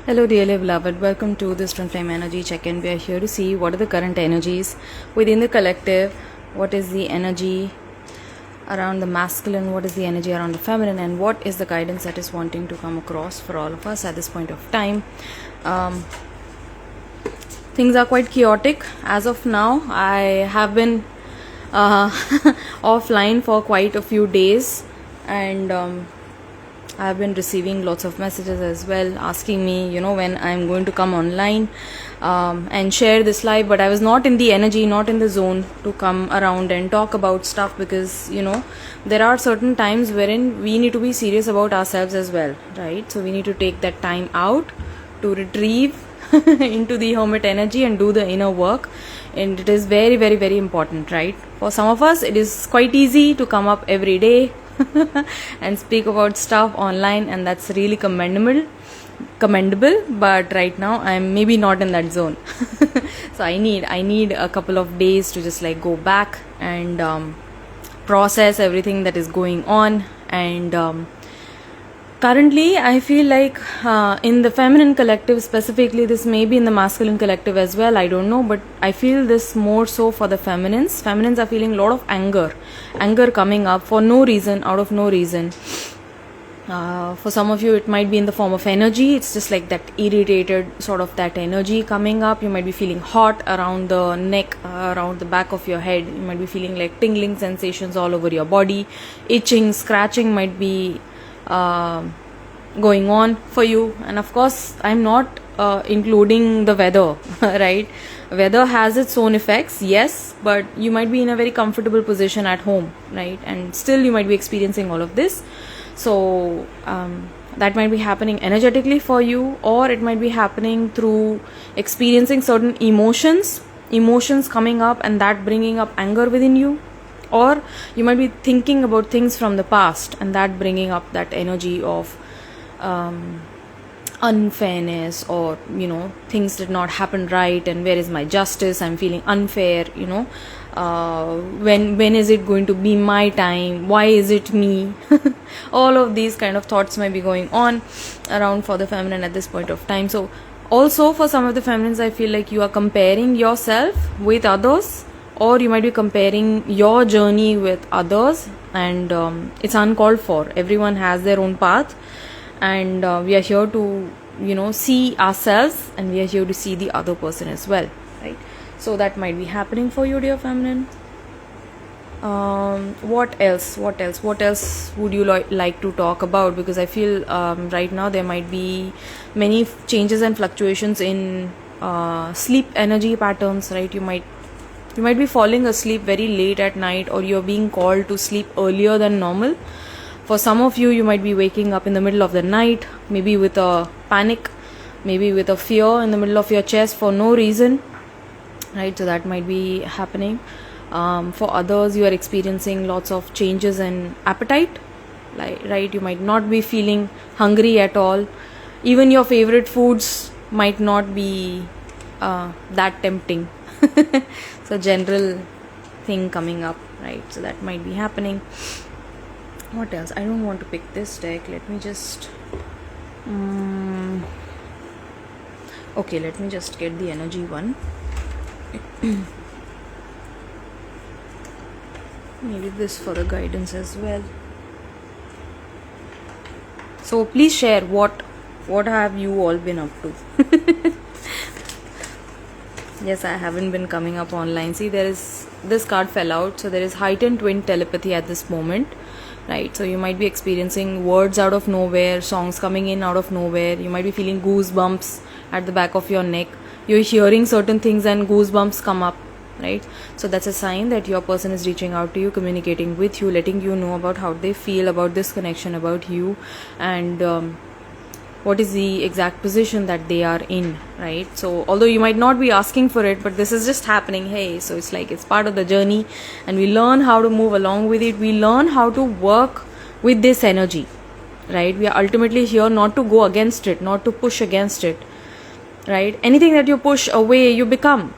Hello, dearly beloved. Welcome to this Twin Flame Energy Check-in. We are here to see what are the current energies within the collective. What is the energy around the masculine? What is the energy around the feminine? And what is the guidance that is wanting to come across for all of us at this point of time? Things are quite chaotic as of now. I have been offline for quite a few days, and I've been receiving lots of messages as well asking me, when I'm going to come online and share this live. But I was not in the energy, not in the zone to come around and talk about stuff because, there are certain times wherein we need to be serious about ourselves as well, right? So we need to take that time out to retrieve into the hermit energy and do the inner work. And it is very, very, very important, right? For some of us, it is quite easy to come up every day and speak about stuff online, and that's really commendable. But right now I'm maybe not in that zone. So I need a couple of days to just like go back and process everything that is going on. And currently I feel like in the feminine collective specifically, this may be in the masculine collective as well, I don't know, but I feel this more so for the feminines are feeling a lot of anger coming up for no reason, out of no reason. For some of you it might be in the form of energy. It's just like that irritated sort of that energy coming up. You might be feeling hot around the neck, around the back of your head. You might be feeling like tingling sensations all over your body. Itching, scratching might be going on for you. And of course I'm not including the weather right? Weather has its own effects, yes, but you might be in a very comfortable position at home, right? And still you might be experiencing all of this. So that might be happening energetically for you, or it might be happening through experiencing certain emotions coming up and that bringing up anger within you. Or you might be thinking about things from the past and that bringing up that energy of unfairness, or things did not happen right, and where is my justice? I'm feeling unfair. When is it going to be my time? Why is it me? All of these kind of thoughts might be going on around for the feminine at this point of time. So also for some of the feminines, I feel like you are comparing yourself with others, or you might be comparing your journey with others, and it's uncalled for. Everyone has their own path, and we are here to see ourselves, and we are here to see the other person as well, right? So that might be happening for you, dear feminine. What else would you like to talk about? Because I feel right now there might be many changes and fluctuations in sleep energy patterns, right? You might be falling asleep very late at night, or you're being called to sleep earlier than normal. For some of you, you might be waking up in the middle of the night, maybe with a panic, maybe with a fear in the middle of your chest for no reason, right? So that might be happening. For others, you are experiencing lots of changes in appetite, right? You might not be feeling hungry at all. Even your favorite foods might not be that tempting. It's a general thing coming up, right? So that might be happening. What else? I don't want to pick this deck. Let me just okay, let me just get the energy one. Maybe this for the guidance as well. So please share what have you all been up to. Yes, I haven't been coming up online. See, this card fell out, so there is heightened twin telepathy at this moment, right? So you might be experiencing words out of nowhere, songs coming in out of nowhere. You might be feeling goosebumps at the back of your neck. You're hearing certain things and goosebumps come up, right? So that's a sign that your person is reaching out to you, communicating with you, letting you know about how they feel about this connection, about you, and what is the exact position that they are in, right? So although you might not be asking for it, but this is just happening. Hey, so it's like it's part of the journey, and we learn how to move along with it. We learn how to work with this energy, right? We are ultimately here not to go against it, not to push against it, right? Anything that you push away, you become.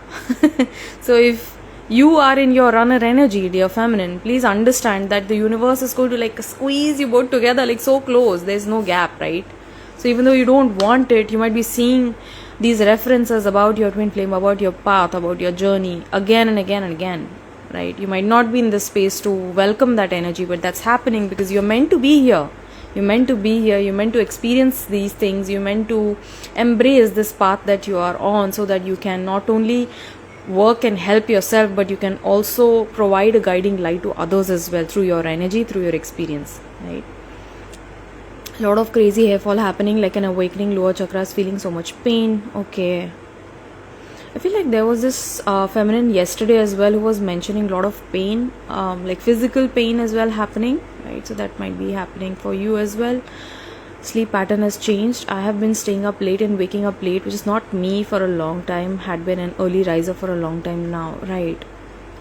So if you are in your runner energy, dear feminine, please understand that the universe is going to like squeeze you both together, like so close. There's no gap, right? So even though you don't want it, you might be seeing these references about your twin flame, about your path, about your journey again and again and again, right? You might not be in this space to welcome that energy, but that's happening because you're meant to be here. You're meant to be here. You're meant to experience these things. You're meant to embrace this path that you are on, so that you can not only work and help yourself, but you can also provide a guiding light to others as well through your energy, through your experience, right? A lot of crazy hair fall happening, like an awakening, lower chakras, feeling so much pain. Okay. I feel like there was this feminine yesterday as well who was mentioning a lot of pain, like physical pain as well happening, right? So that might be happening for you as well. Sleep pattern has changed. I have been staying up late and waking up late, which is not me for a long time. Had been an early riser for a long time now, right?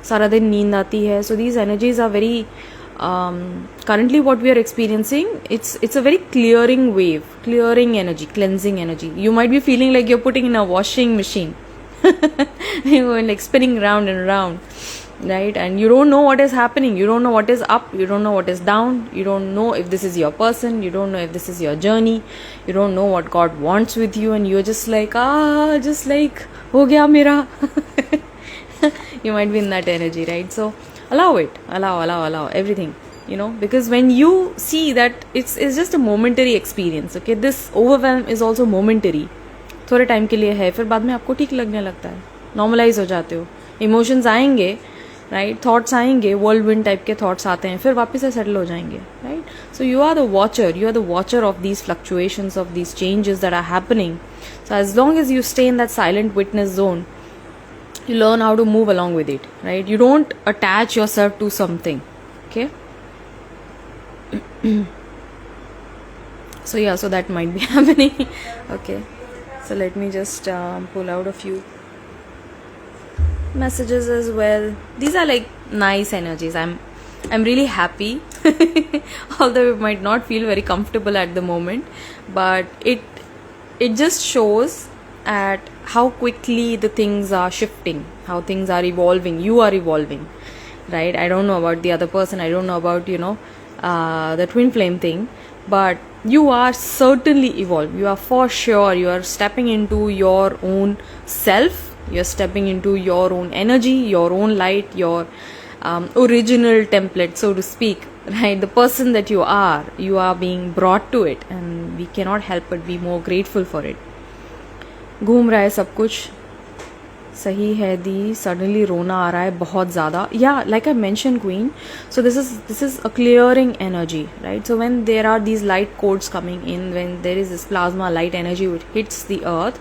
Sara din neend aati hai. So these energies are very currently what we are experiencing. It's a very clearing wave, clearing energy, cleansing energy. You might be feeling like you're putting in a washing machine. You're like spinning round and round, right? And you don't know what is happening. You don't know what is up. You don't know what is down. You don't know if this is your person. You don't know if this is your journey. You don't know what God wants with you, and you're just like, just like ho gaya mera. You might be in that energy, right? So allow it, allow everything, because when you see that it's just a momentary experience, okay? This overwhelm is also momentary. थोड़े time के लिए है, फिर बाद में आपको ठीक लगने लगता है, नॉर्मलाइज हो जाते हो. इमोशंस आएंगे, राइट? थॉट्स आएंगे, वर्ल्ड विंड टाइप के थॉट्स आते हैं, फिर वापस से सेटल हो जाएंगे, right? So you are the watcher of these fluctuations, of these changes that are happening. So as long as you stay in that silent witness zone, you learn how to move along with it, right? You don't attach yourself to something, okay? So that might be happening. Okay, so let me just pull out a few messages as well. These are like nice energies. I'm really happy. Although it might not feel very comfortable at the moment, but it just shows at how quickly the things are shifting, how things are evolving. You are evolving, right? I don't know about the other person. I don't know about, the twin flame thing, but you are certainly evolved. You are for sure. You are stepping into your own self. You're stepping into your own energy, your own light, your original template, so to speak, right? The person that you are being brought to it, and we cannot help but be more grateful for it. घूम रहा है सब कुछ सही है दी, suddenly रोना आ रहा है बहुत ज़्यादा. या like I mention queen, so this is a clearing energy, right? So when there are these light codes coming in, when there is this plasma light energy which hits the earth,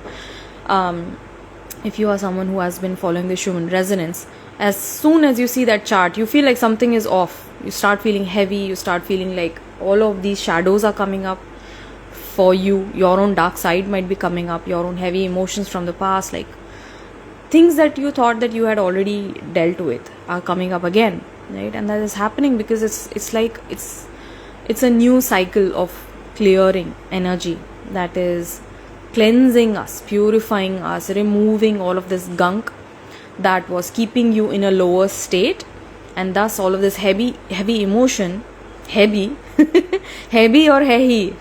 if you are someone who has been following the Schumann resonance, as soon as you see that chart, you feel like something is off. You start feeling heavy. You start feeling like all of these shadows are coming up for you. Your own dark side might be coming up. Your own heavy emotions from the past, like things that you thought that you had already dealt with, are coming up again, right? And that is happening because it's like it's a new cycle of clearing energy that is cleansing us, purifying us, removing all of this gunk that was keeping you in a lower state, and thus all of this heavy emotion, heavy or heavy,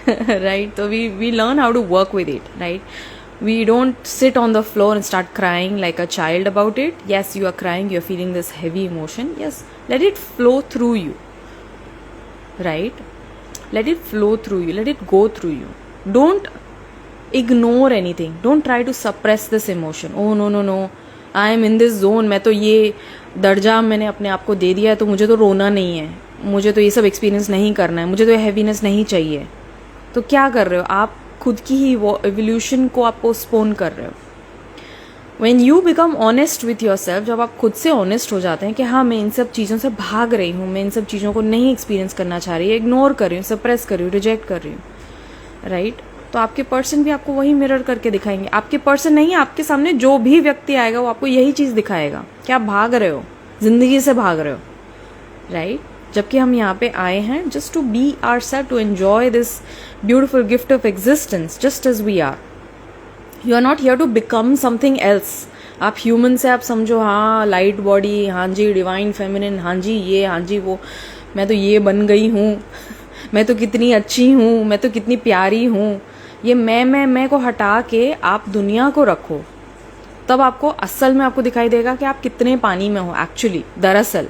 right? So we learn how to work with it, right? We don't sit on the floor and start crying like a child about it. Yes, you are crying, you're feeling this heavy emotion. Yes, let it flow through you, right? Let it flow through you, let it go through you. Don't ignore anything. Don't try to suppress this emotion. Oh no, I am in this zone. मैं तो ये दर्जा मैंने अपने आप को दे दिया है, तो मुझे तो रोना नहीं है, मुझे तो ये सब एक्सपीरियंस नहीं करना है, मुझे तो ये हैवीनेस नहीं चाहिए. तो क्या कर रहे हो आप? खुद की ही वो एवोल्यूशन को आप पोस्टपोन कर रहे हो. When you become honest with yourself, जब आप खुद से ऑनेस्ट हो जाते हैं कि हाँ मैं इन सब चीज़ों से भाग रही हूँ, मैं इन सब चीज़ों को नहीं एक्सपीरियंस करना चाह रही, इग्नोर कर रही हूँ, सप्रेस कर रही हूँ, रिजेक्ट कर रही हूँ, राइट? तो आपके पर्सन भी आपको वही मिरर करके दिखाएंगे. आपके पर्सन नहीं, आपके सामने जो भी व्यक्ति आएगा वो आपको यही चीज़ दिखाएगा कि आप भाग रहे हो, जिंदगी से भाग रहे हो, राइट? जबकि हम यहाँ पे आए हैं just to be ourself, to enjoy this beautiful gift of existence just as we are. You are not here to become something else. आप ह्यूमन से आप समझो, हाँ लाइट बॉडी, हाँ जी डिवाइन फेमिनिन, हाँ जी ये, हाँ जी वो, मैं तो ये बन गई हूँ, मैं तो कितनी अच्छी हूँ, मैं तो कितनी प्यारी हूँ, ये मैं को हटा के आप दुनिया को रखो, तब आपको असल में आपको दिखाई देगा कि आप कितने पानी में हो एक्चुअली. दरअसल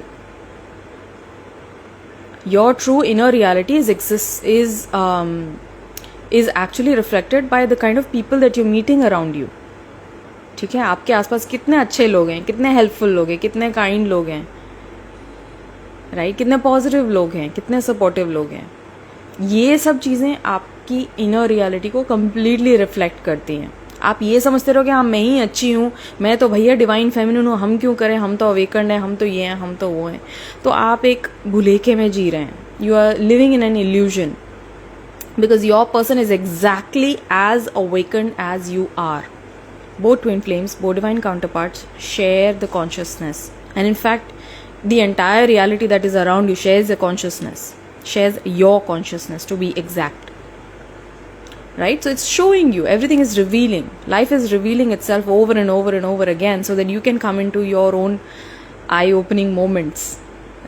your true inner reality is actually reflected by the kind of people that you're meeting around you. ठीक है, आपके आसपास कितने अच्छे लोग हैं, कितने हेल्पफुल लोग हैं, कितने काइंड लोग हैं, राइट, कितने पॉजिटिव लोग हैं, कितने सपोर्टिव लोग हैं. ये सब चीज़ें आपकी इनर रियलिटी को कम्प्लीटली रिफ्लेक्ट करती हैं. आप ये समझते रहो कि हाँ मैं ही अच्छी हूँ, मैं तो भैया डिवाइन फेमिनिन हूँ, हम क्यों करें, हम तो अवेकन्ड हैं, हम तो ये हैं, हम तो वो हैं, तो आप एक भुलेखे में जी रहे हैं. You are living in an illusion because your person is exactly as awakened as you are. Both twin flames, both divine counterparts share the consciousness, and in fact the entire reality that is around you shares the consciousness, shares your consciousness to be exact, right? So it's showing you, everything is revealing, life is revealing itself over and over and over again so that you can come into your own eye opening moments,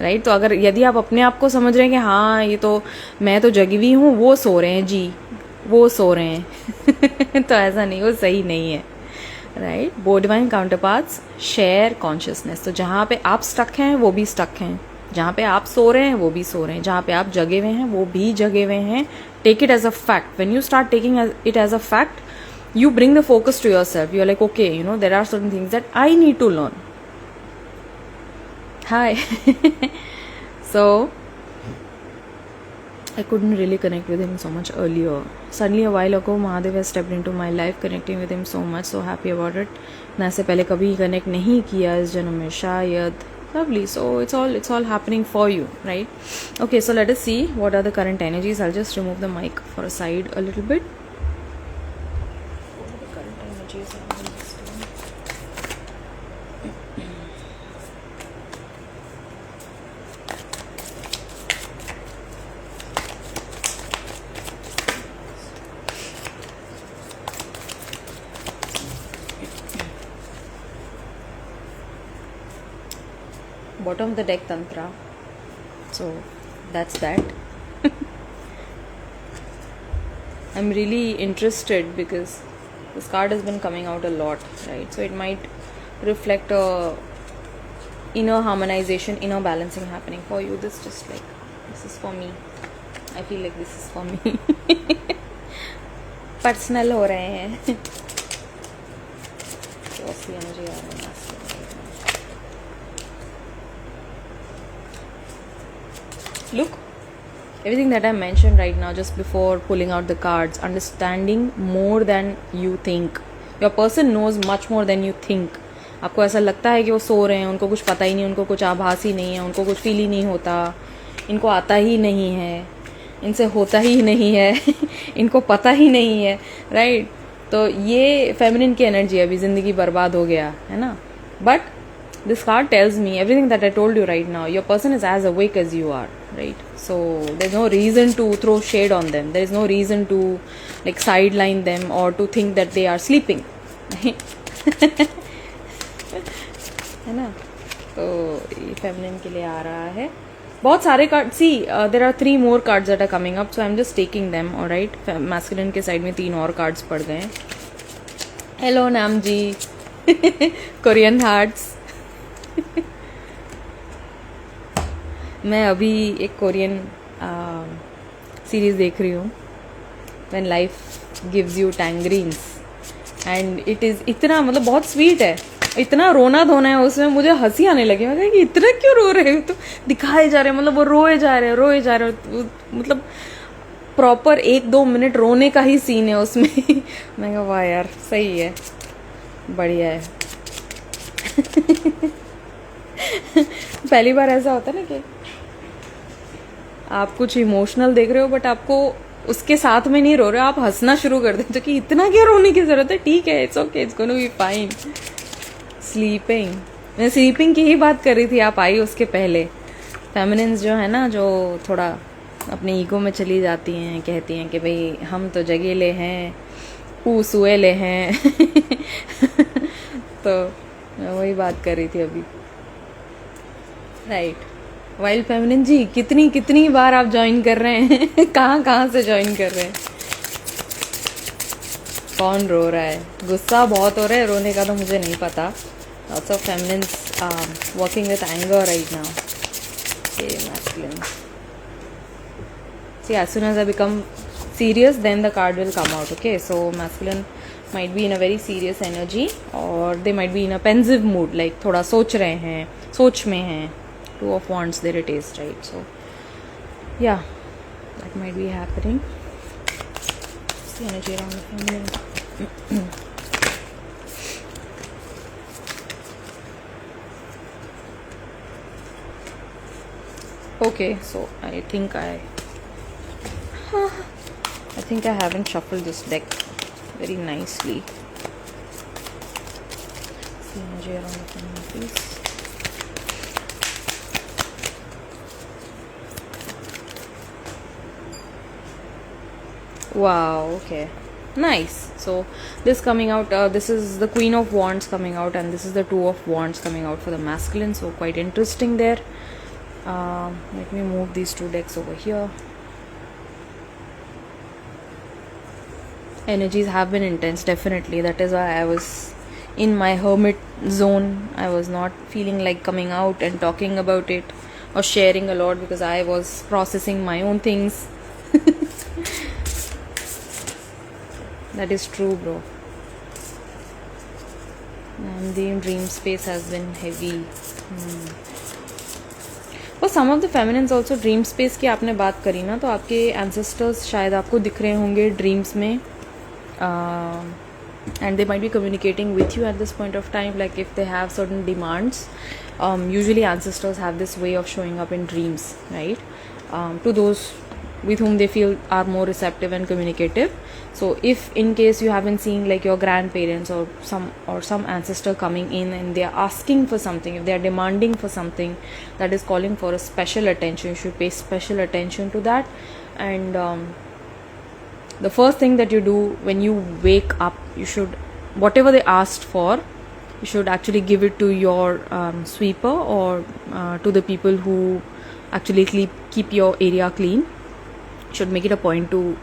right. तो अगर यदि आप अपने आप को समझ रहे हैं कि हाँ ये तो मैं तो जगी हुई हूँ, वो सो रहे हैं जी, वो सो रहे हैं तो ऐसा नहीं, वो सही नहीं है, right. Both divine counterparts share consciousness. तो जहाँ पे आप स्टक हैं वो भी स्टक हैं, जहाँ पे आप सो रहे हैं वो भी सो रहे हैं, जहाँ पे आप जगे हुए हैं वो भी जगे हुए हैं. Take it as a fact. When you start taking it as a fact, you bring the focus to yourself. You're like, okay, you know, there are certain things that I need to learn. Hi. So I couldn't really connect with him so much earlier. Suddenly a while ago Mahadev has stepped into my life, connecting with him so much, so happy about it. मैं ऐसे पहले कभी connect नहीं किया इस जन्म में शायद. Lovely. So it's all happening for you, right? Okay, so let us see what are the current energies. I'll just remove the mic for a side a little bit. What are the current energies around this time? Bottom of the deck, Tantra. So that's that. I'm really interested because this card has been coming out a lot, right? So it might reflect a inner harmonization, inner balancing happening for you. This is for me. I feel like this is for me. Personal हो रहे हैं. Saucy energy आ रहा है. Look, everything that I mentioned right now just before pulling out the cards, understanding more than you think. Your person knows much more than you think. आपको ऐसा लगता है कि वो सो रहे हैं, उनको कुछ पता ही नहीं, उनको कुछ आभास ही नहीं है, उनको कुछ फील ही नहीं होता, इनको आता ही नहीं है, इनसे होता ही नहीं है इनको पता ही नहीं है, राइट. तो ये फेमिनिन की एनर्जी है. अभी ज़िंदगी बर्बाद हो गया है ना. But this card tells me everything that I told you right now. Your person is as awake as you are, right? So there's no reason to throw shade on them. There is no reason to like sideline them or to think that they are sleeping. है ना. तो ये feminine के लिए आ रहा है. बहुत सारे card. See there are 3 more cards that are coming up, so I'm just taking them. Alright. Masculine के साइड में 3 और कार्ड्स पड़ गए. Hello नाम जी. Korean hearts. मैं अभी एक कोरियन सीरीज देख रही हूँ, when life gives you tangerines, and it is इतना मतलब बहुत स्वीट है, इतना रोना धोना है उसमें, मुझे हंसी आने लगी. मैं कहा कि इतना क्यों रो रहे हो, तो दिखाए जा रहे हैं, मतलब वो रोए जा रहे हैं, मतलब प्रॉपर 1-2 मिनट रोने का ही सीन है उसमें. मैं कहा वाह यार सही है, बढ़िया है. पहली बार ऐसा होता है ना कि आप कुछ इमोशनल देख रहे हो बट आपको उसके साथ में नहीं रो रहे हो, आप हंसना शुरू कर देते हो कि इतना क्या रोने की जरूरत है, ठीक है, it's okay, it's gonna be fine. Sleeping, मैं स्लीपिंग की ही बात कर रही थी, आप आई उसके पहले. फेमिनिन्स जो है ना, जो थोड़ा अपने ईगो में चली जाती हैं, कहती हैं कि भाई हम तो जगेले हैं, सूएले हैं. तो मैं वही बात कर रही थी अभी, राइट. वाइल्ड फेमिनिन जी, कितनी बार आप ज्वाइन कर रहे हैं? कहाँ से ज्वाइन कर रहे हैं? कौन रो रहा है? गुस्सा बहुत हो रहा है, रोने का तो मुझे नहीं पता. Lots of feminines working with anger right now. Okay, masculine. See, as soon as I become serious, then the card will come out. Okay, so masculine might be in a very serious energy, or they might be in a pensive mood, like थोड़ा सोच रहे हैं, सोच में हैं. Two of Wands, there it is, right? So yeah, that might be happening. What's the energy around the feminine? Okay, so I think I haven't shuffled this deck very nicely. What's the energy around the feminine, please? Wow, okay, nice. So this coming out, this is the Queen of Wands coming out, and this is the Two of Wands coming out for the masculine, so quite interesting there. Let me move these two decks over here. Energies have been intense, definitely. That is why I was in my hermit zone. I was not feeling like coming out and talking about it or sharing a lot, because I was processing my own things. That is true, bro. And the dream space has been heavy. For some of the feminines also, dream space की आपने बात करी ना, तो आपके ancestors शायद आपको दिख रहे होंगे ड्रीम्स में, and they might be communicating with you at this point of time, like if they have certain demands. Usually ancestors have this way of showing up in dreams, right? To those with whom they feel are more receptive and communicative. So if in case you haven't seen like your grandparents or some ancestor coming in and they are asking for something, if they are demanding for something that is calling for a special attention, you should pay special attention to that. And the first thing that you do when you wake up, you should, whatever they asked for, you should actually give it to your sweeper or to the people who actually keep your area clean. You should make it a point to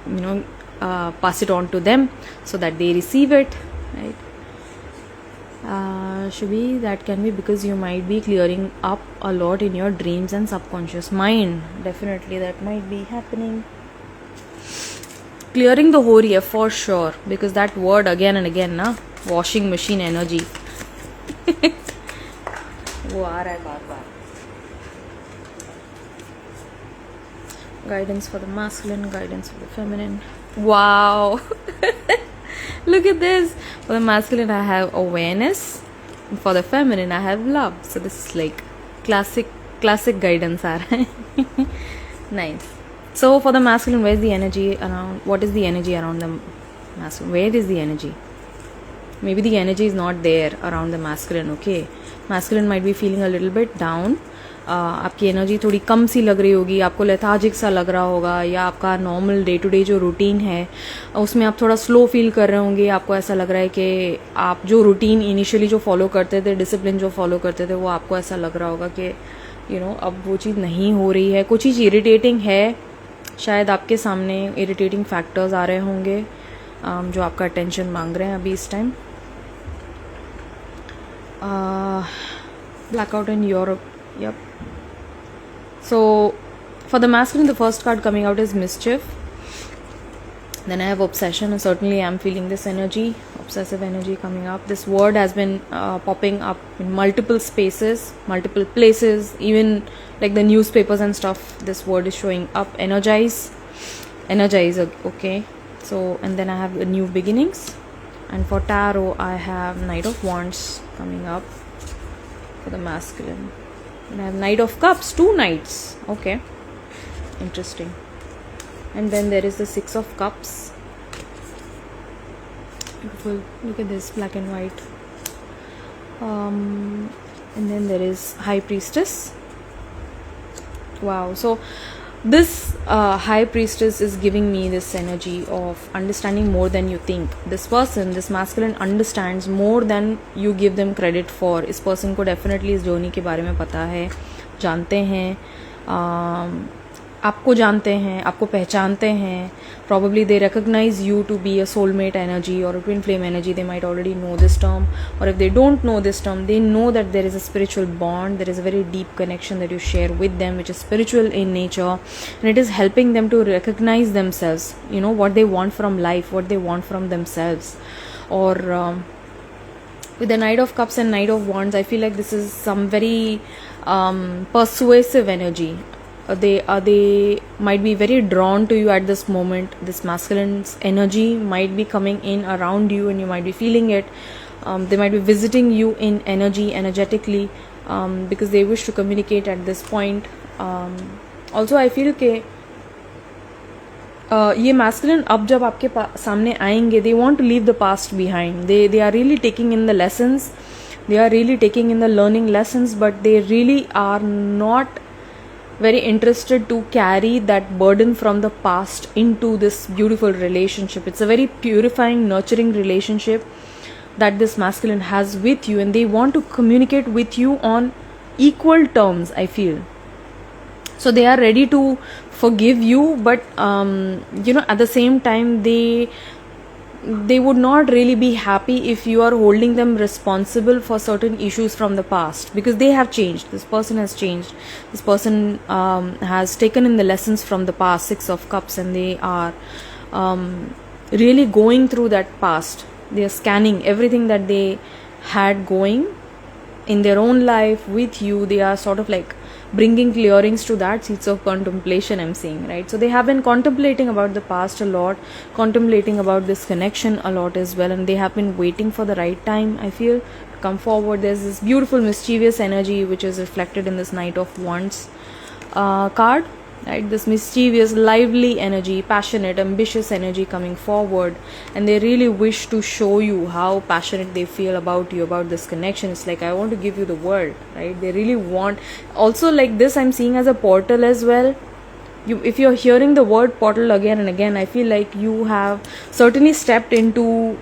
pass it on to them so that they receive it, right? Should be that can be because you might be clearing up a lot in your dreams and subconscious mind. Definitely that might be happening. Clearing the Horiya for sure, because that word again and again na, washing machine energy. वो आ रहा है बार बार. Guidance for the masculine, guidance for the feminine. Wow. Look at this. For the masculine I have awareness, and for the feminine I have love. So this is like classic guidance aa raha hai. Nice. So for the masculine, where is the energy around? What is the energy around the masculine? Where is the energy? Maybe the energy is not there around the masculine. Okay, masculine might be feeling a little bit down. आपकी energy थोड़ी कम सी लग रही होगी, आपको lethargic सा लग रहा होगा, या आपका नॉर्मल डे टू डे जो रूटीन है उसमें आप थोड़ा स्लो फील कर रहे होंगे. आपको ऐसा लग रहा है कि आप जो रूटीन इनिशियली जो फॉलो करते थे, डिसिप्लिन जो फॉलो करते थे, वो आपको ऐसा लग रहा होगा कि अब वो चीज़ नहीं हो रही है. कुछ चीज़ इरिटेटिंग है, शायद आपके सामने इरिटेटिंग फैक्टर्स आ रहे होंगे जो आपका अटेंशन मांग रहे हैं अभी इस time. Blackout in Europe. Yep. So for the masculine, the first card coming out is mischief. Then I have obsession, and certainly I'm feeling this energy, obsessive energy coming up. This word has been popping up in multiple spaces, multiple places, even like the newspapers and stuff. This word is showing up. Energize, okay. So, and then I have the new beginnings, and for tarot I have Knight of Wands coming up for the masculine. And I have Knight of Cups, 2 knights. Okay, interesting. And then there is the Six of Cups. Beautiful. Look at this, black and white. And then there is High Priestess. Wow. So this High Priestess is giving me this energy of understanding more than you think. This person, this masculine, understands more than you give them credit for. इस person को definitely इस journey के बारे में पता है, जानते हैं. आपको जानते हैं, आपको पहचानते हैं. Probably they recognize you to be a soulmate energy or a twin flame energy. They might already know this term, or if they don't know this term, they know that there is a spiritual bond, there is a very deep connection that you share with them, which is spiritual in nature, and it is helping them to recognize themselves, what they want from life, what they want from themselves. Or with the Knight of Cups and Knight of Wands, I feel like this is some very persuasive energy. They might be very drawn to you at this moment. This masculine's energy might be coming in around you, and you might be feeling it. They might be visiting you in energetically, because they wish to communicate at this point. Also I feel कि ये masculine अब जब आपके सामने आएंगे, they want to leave the past behind. They are really taking in the lessons, they are really taking in the learning lessons, but they really are not very interested to carry that burden from the past into this beautiful relationship. It's a very purifying, nurturing relationship that this masculine has with you, and they want to communicate with you on equal terms, I feel. So they are ready to forgive you, but at the same time they would not really be happy if you are holding them responsible for certain issues from the past, because they have changed. This person has changed. This person has taken in the lessons from the past, Six of Cups, and they are really going through that past. They are scanning everything that they had going in their own life with you. They are sort of like bringing clearings to that, seats of contemplation I'm seeing, right? So they have been contemplating about the past a lot, contemplating about this connection a lot as well, and they have been waiting for the right time, I feel, to come forward. There's this beautiful mischievous energy which is reflected in this Knight of Wands card, right? This mischievous, lively energy, passionate, ambitious energy coming forward, and they really wish to show you how passionate they feel about you, about this connection. It's like, I want to give you the world, right? They really want. Also, like this, I'm seeing as a portal as well. If you're hearing the word portal again and again, I feel like you have certainly stepped into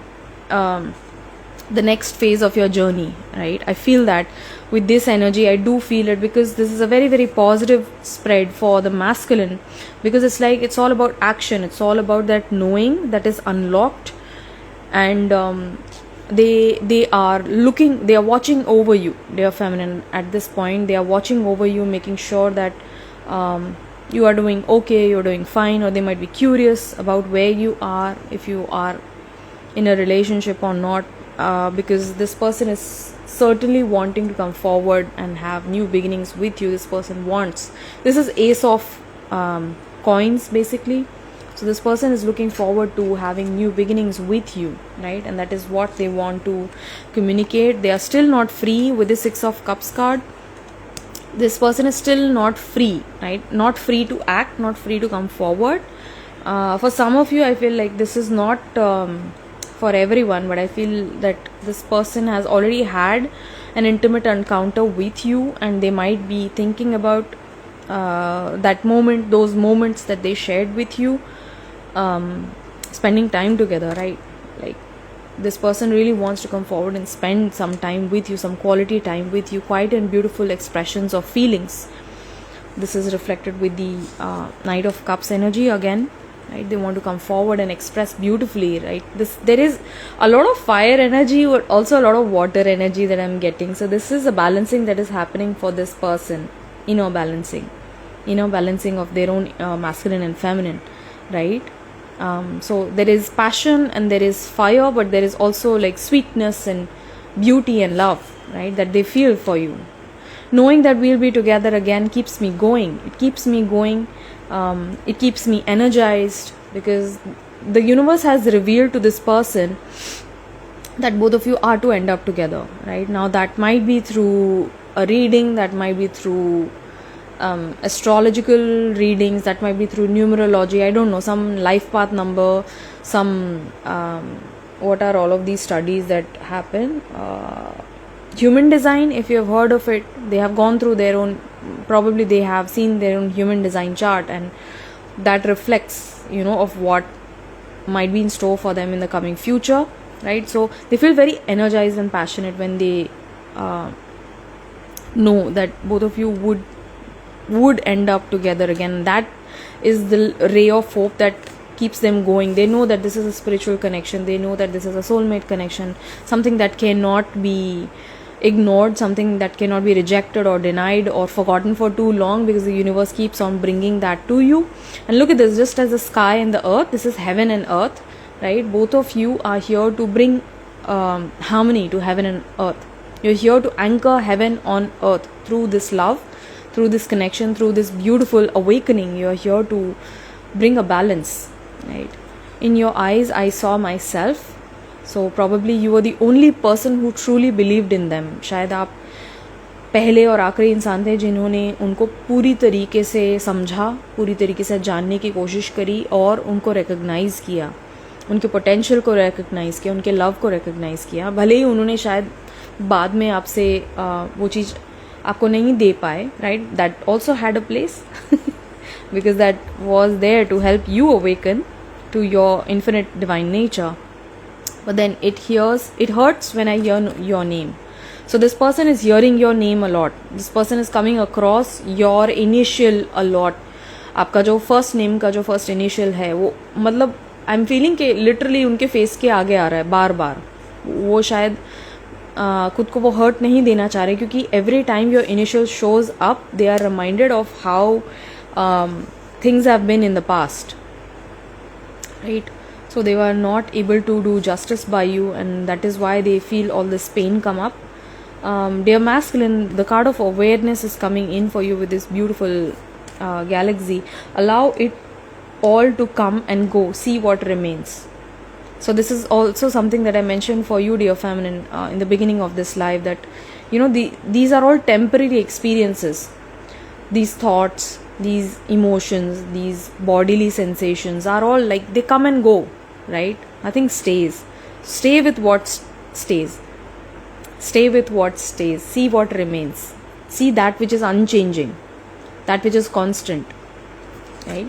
the next phase of your journey, right? I feel that with this energy, I do feel it, because this is a very, very positive spread for the masculine, because it's like, it's all about action, it's all about that knowing that is unlocked, and they are looking, they are watching over you. They are feminine at this point, they are watching over you, making sure that you are doing okay, you're doing fine, or they might be curious about where you are, if you are in a relationship or not, because this person is certainly wanting to come forward and have new beginnings with you. This person wants, this is Ace of coins basically. So this person is looking forward to having new beginnings with you, right? And that is what they want to communicate. They are still not free with the Six of Cups card. This person is still not free, right? Not free to act, not free to come forward. For some of you, I feel like this is not for everyone, but I feel that this person has already had an intimate encounter with you, and they might be thinking about that moment, those moments that they shared with you, spending time together, right? Like, this person really wants to come forward and spend some time with you, some quality time with you, quiet and beautiful expressions of feelings. This is reflected with the Knight of Cups energy again, right? They want to come forward and express beautifully, right? There is a lot of fire energy, but also a lot of water energy that I'm getting. So this is a balancing that is happening for this person, inner balancing of their own masculine and feminine, right? So there is passion and there is fire, but there is also like sweetness and beauty and love, right, that they feel for you. Knowing that we'll be together again keeps me going. It keeps me going. It keeps me energized, because the universe has revealed to this person that both of you are to end up together, right? Now that might be through a reading, that might be through astrological readings, that might be through numerology, I don't know, some life path number, some what are all of these studies that happen, human design, if you have heard of it. They have gone through their own, probably they have seen their own human design chart, and that reflects, of what might be in store for them in the coming future, right? So they feel very energized and passionate when they know that both of you would end up together again. That is the ray of hope that keeps them going. They know that this is a spiritual connection, they know that this is a soulmate connection, something that cannot be ignored, something that cannot be rejected or denied or forgotten for too long, because the universe keeps on bringing that to you. And look at this, just as the sky and the earth, this is heaven and earth, right? Both of you are here to bring harmony to heaven and earth. You're here to anchor heaven on earth through this love, through this connection, through this beautiful awakening. You're here to bring a balance, right? In your eyes I saw myself. So probably you were the only person who truly believed in them. शायद आप पहले और आखिरी इंसान थे जिन्होंने उनको पूरी तरीके से समझा, पूरी तरीके से जानने की कोशिश करी और उनको रिकग्नाइज़ किया, उनके पोटेंशियल को रिकग्नाइज़ किया, उनके लव को रिकग्नाइज़ किया. भले ही उन्होंने शायद बाद में आपसे वो चीज़ आपको नहीं दे पाए, right? That also had a place because that was there to help you awaken to your infinite divine nature. But then it hurts when I hear your name. So this person is hearing your name a lot. This person is coming across your initial a lot. आपका जो first name का जो first initial है वो मतलब आई am feeling कि literally उनके face के आगे आ रहा है बार बार. वो शायद खुद को वो हर्ट नहीं देना चाह रहे, क्योंकि every time your initial shows up they are reminded of how things have been in the past, right? So they were not able to do justice by you, and that is why they feel all this pain come up. Dear masculine, the card of awareness is coming in for you with this beautiful galaxy. Allow it all to come and go, see what remains. So this is also something that I mentioned for you, dear feminine, in the beginning of this live, that these are all temporary experiences. These thoughts, these emotions, these bodily sensations are all like they come and go, right? Nothing stays. Stay with what stays. Stay with what stays. See what remains. See that which is unchanging, that which is constant, right?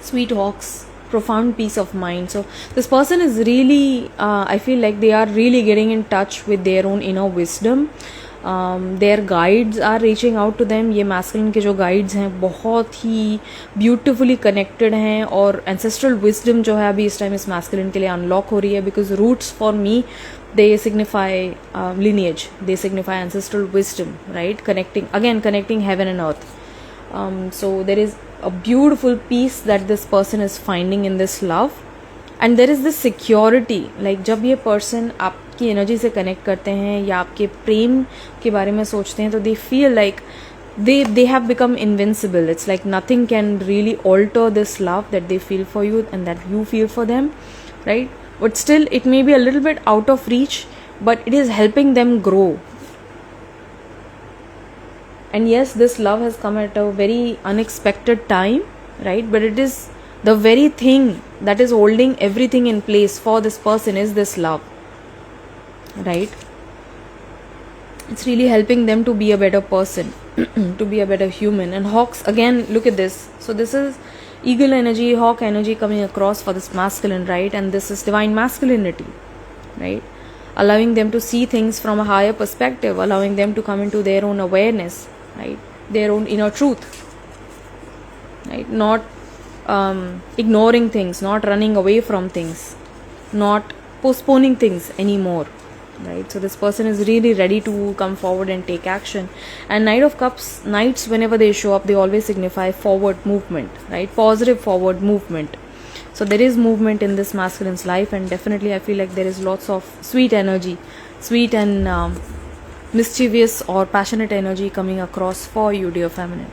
Sweet hawks, profound peace of mind. So this person is really I feel like they are really getting in touch with their own inner wisdom. Their guides are reaching out to them. ये masculine के जो guides हैं बहुत ही beautifully connected हैं, और ancestral wisdom जो है अभी इस टाइम इस मैस्कुलिन के लिए अनलॉक हो रही है, because roots for me they signify lineage, they signify ancestral wisdom, right? Connecting heaven and earth. So there is a beautiful peace that this person is finding in this love, and there is this security. Like जब ये person आपकी energy से connect करते हैं या आपके प्रेम के बारे में सोचते हैं, तो they feel like they have become invincible. It's like nothing can really alter this love that they feel for you and that you feel for them, right? But still it may be a little bit out of reach, but it is helping them grow. And yes, this love has come at a very unexpected time, right? But it is the very thing that is holding everything in place for this person is this love, right? It's really helping them to be a better person, to be a better human. And hawks, again, look at this. So this is eagle energy, hawk energy coming across for this masculine, right? And this is divine masculinity, right? Allowing them to see things from a higher perspective, allowing them to come into their own awareness, right? Their own inner truth, right? Not ignoring things, not running away from things, not postponing things anymore, right? So this person is really ready to come forward and take action. And Knight of Cups, knights, whenever they show up, they always signify forward movement, right? Positive forward movement. So there is movement in this masculine's life, and definitely I feel like there is lots of sweet energy, sweet and mischievous or passionate energy coming across for you, dear feminine.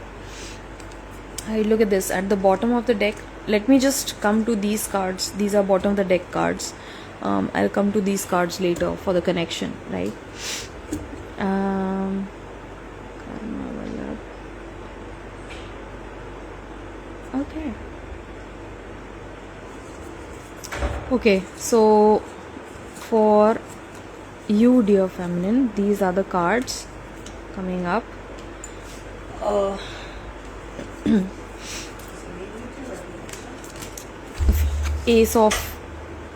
I look at this at the bottom of the deck. Let me just come to these cards. These are bottom of the deck cards. I'll come to these cards later for the connection, right? Okay, so for you, dear feminine, these are the cards coming up. Ace of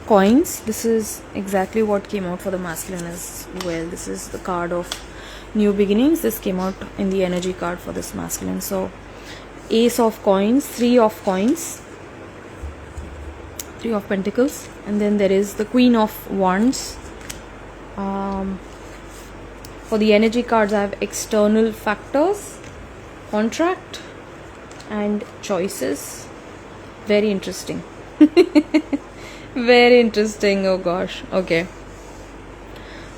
coins. This is exactly what came out for the masculine as well. This is the card of new beginnings. This came out in the energy card for this masculine. So Ace of Coins, Three of Coins, Three of Pentacles, and then there is the Queen of Wands. For the energy cards, I have external factors, contract, and choices. Very interesting. Very interesting. Oh gosh. Okay.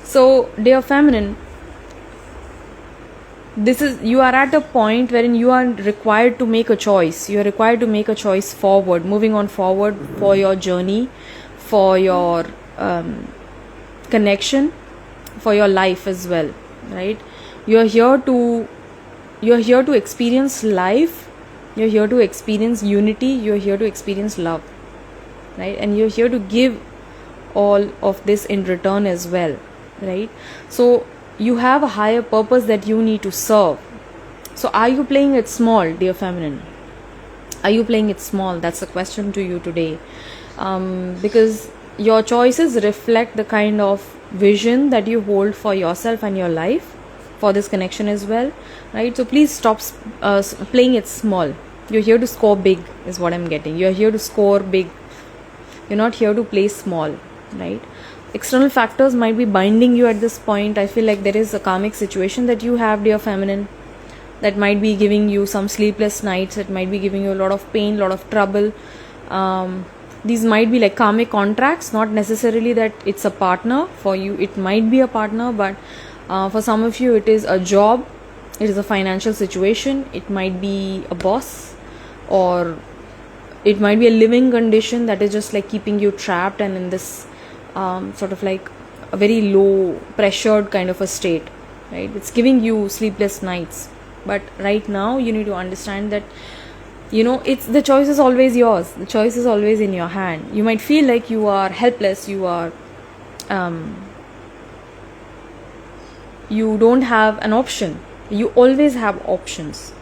So, dear feminine, you are at a point wherein you are required to make a choice. You are required to make a choice forward, moving on forward for your journey, for your connection, for your life as well, right? You're here to experience life. You're here to experience unity. You're here to experience love, right? And you're here to give all of this in return as well, right? So you have a higher purpose that you need to serve. So are you playing it small, dear feminine? Are you playing it small? That's the question to you today. Because your choices reflect the kind of vision that you hold for yourself and your life, for this connection as well, right? So please stop playing it small. You're here to score big is what I'm getting. You're here to score big. You're not here to play small, right? External factors might be binding you at this point. I feel like there is a karmic situation that you have, dear feminine, that might be giving you some sleepless nights. It might be giving you a lot of pain, a lot of trouble. These might be like karmic contracts, not necessarily that it's a partner. For you, it might be a partner, but for some of you, it is a job, it is a financial situation, it might be a boss, or it might be a living condition that is just like keeping you trapped and in this sort of like a very low pressured kind of a state, right? It's giving you sleepless nights. But right now you need to understand that, you know, it's the choice is always yours. The choice is always in your hand. You might feel like you are helpless, you are you don't have an option. You always have options.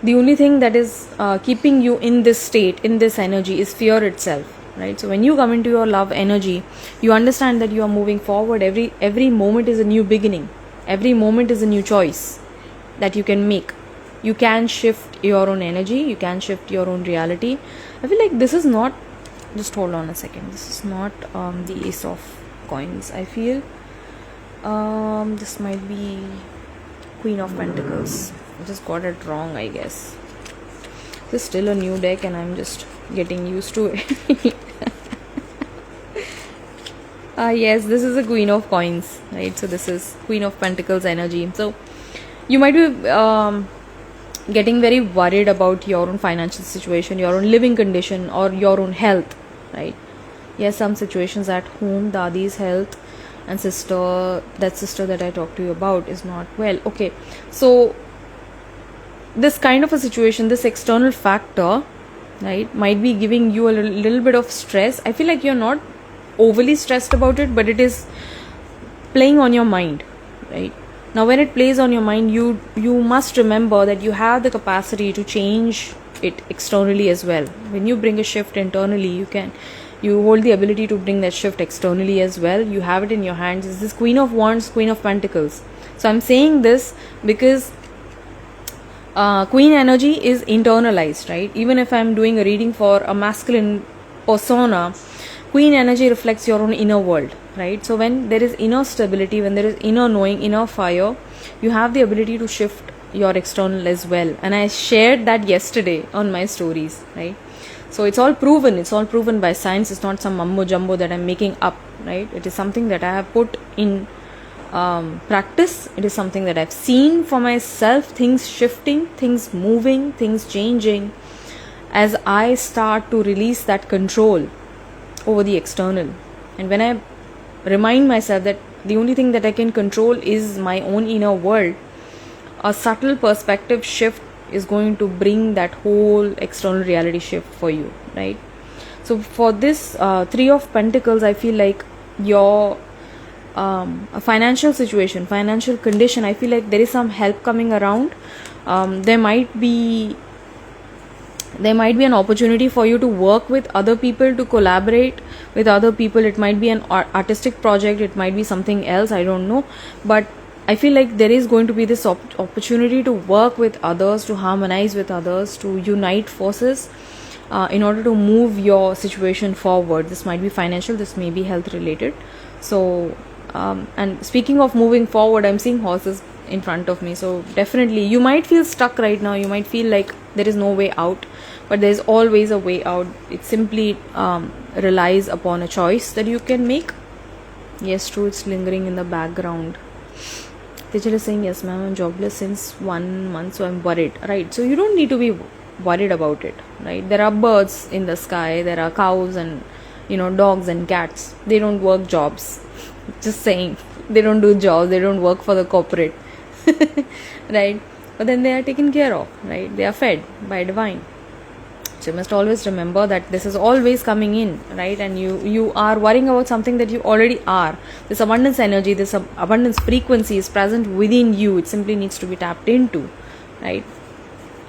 The only thing that is keeping you in this state, in this energy, is fear itself, right? So when you come into your love energy, you understand that you are moving forward. Every moment is a new beginning. Every moment is a new choice that you can make. You can shift your own energy. You can shift your own reality. I feel like this is not, just hold on a second, this is not the Ace of Coins. I feel this might be Queen of Pentacles. I just got it wrong, I guess. This is still a new deck and I'm just getting used to it. Yes, this is a Queen of Coins, right? So this is Queen of Pentacles energy. So you might be getting very worried about your own financial situation, your own living condition, or your own health, right? Yes, some situations at home, Dadi's health and sister that I talked to you about is not well. Okay, so this kind of a situation, this external factor, right, might be giving you a little bit of stress. I feel like you're not overly stressed about it, but it is playing on your mind, right? Now when it plays on your mind, you must remember that you have the capacity to change it externally as well. When you bring a shift internally, you hold the ability to bring that shift externally as well. You have it in your hands. This is Queen of Wands, Queen of Pentacles. So I'm saying this because Queen energy is internalized, right? Even if I'm doing a reading for a masculine persona, Queen energy reflects your own inner world, right? So when there is inner stability, when there is inner knowing, inner fire, you have the ability to shift your external as well. And I shared that yesterday on my stories, right? So it's all proven by science. It's not some mumbo jumbo that I'm making up, right? It is something that I have put in practice. It is something that I've seen for myself, things shifting, things moving, things changing as I start to release that control over the external. And when I remind myself that the only thing that I can control is my own inner world, a subtle perspective shift is going to bring that whole external reality shift for you, right? So for this Three of Pentacles, I feel like your a financial situation, financial condition, I feel like there is some help coming around. There might be an opportunity for you to work with other people, to collaborate with other people. It might be an artistic project, it might be something else, I don't know, but I feel like there is going to be this opportunity to work with others, to harmonize with others, to unite forces in order to move your situation forward. This might be financial, this may be health related. So, and speaking of moving forward, I'm seeing horses in front of me. So definitely you might feel stuck right now. You might feel like there is no way out, but there's always a way out. It simply relies upon a choice that you can make. Yes, true, it's lingering in the background. Teacher is saying, yes ma'am, I'm jobless since 1 month, so I'm worried. Right, so you don't need to be worried about it, right? There are birds in the sky, there are cows and dogs and cats. They don't work jobs. Just saying, they don't do jobs, they don't work for the corporate. Right, but then they are taken care of, right? They are fed by divine. So you must always remember that this is always coming in, right? And you are worrying about something that you already are. This abundance energy, this abundance frequency is present within you. It simply needs to be tapped into, right?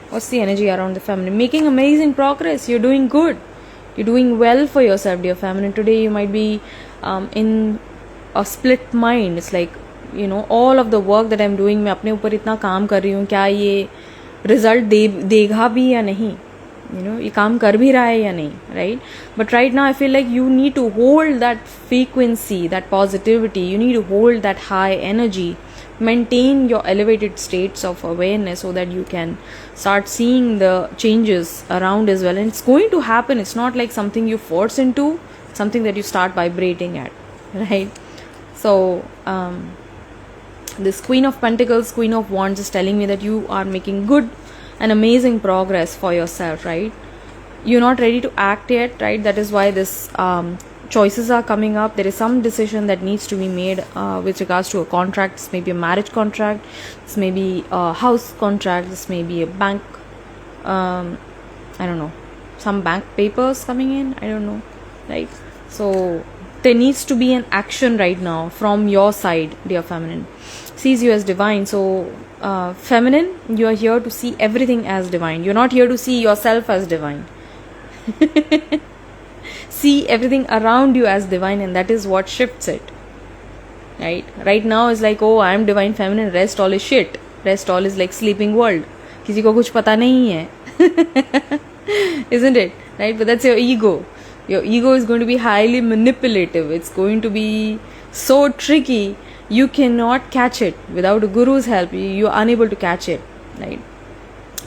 What's the energy around the feminine? Making amazing progress. You're doing good. You're doing well for yourself, dear feminine. Today you might be in a split mind. It's like, all of the work that I'm doing, मैं अपने ऊपर इतना काम कर रही हूँ, क्या ये result देगा भी या नहीं? ये काम कर भी रहा है या नहीं, right? But right now I feel like you need to hold that frequency, that positivity. You need to hold that high energy. Maintain your elevated states of awareness so that you can start seeing the changes around as well. And it's going to happen. It's not like something you force into, something that you start vibrating at, right? So this Queen of Pentacles, Queen of Wands is telling me that you are making good and amazing progress for yourself, right? You're not ready to act yet, right? That is why this choices are coming up. There is some decision that needs to be made with regards to a contract. This may be a marriage contract, this may be a house contract, this may be a bank, I don't know, some bank papers coming in, I don't know, right? So there needs to be an action right now from your side, dear feminine. Sees you as divine. So feminine, you are here to see everything as divine. You're not here to see yourself as divine. See everything around you as divine, and that is what shifts it, right now is like, oh, I am divine feminine, rest all is shit, rest all is like sleeping world, किसी को कुछ पता नहीं है. Isn't it, right? But that's your ego. Your ego is going to be highly manipulative. It's going to be so tricky. You cannot catch it without a guru's help. You are unable to catch it, right?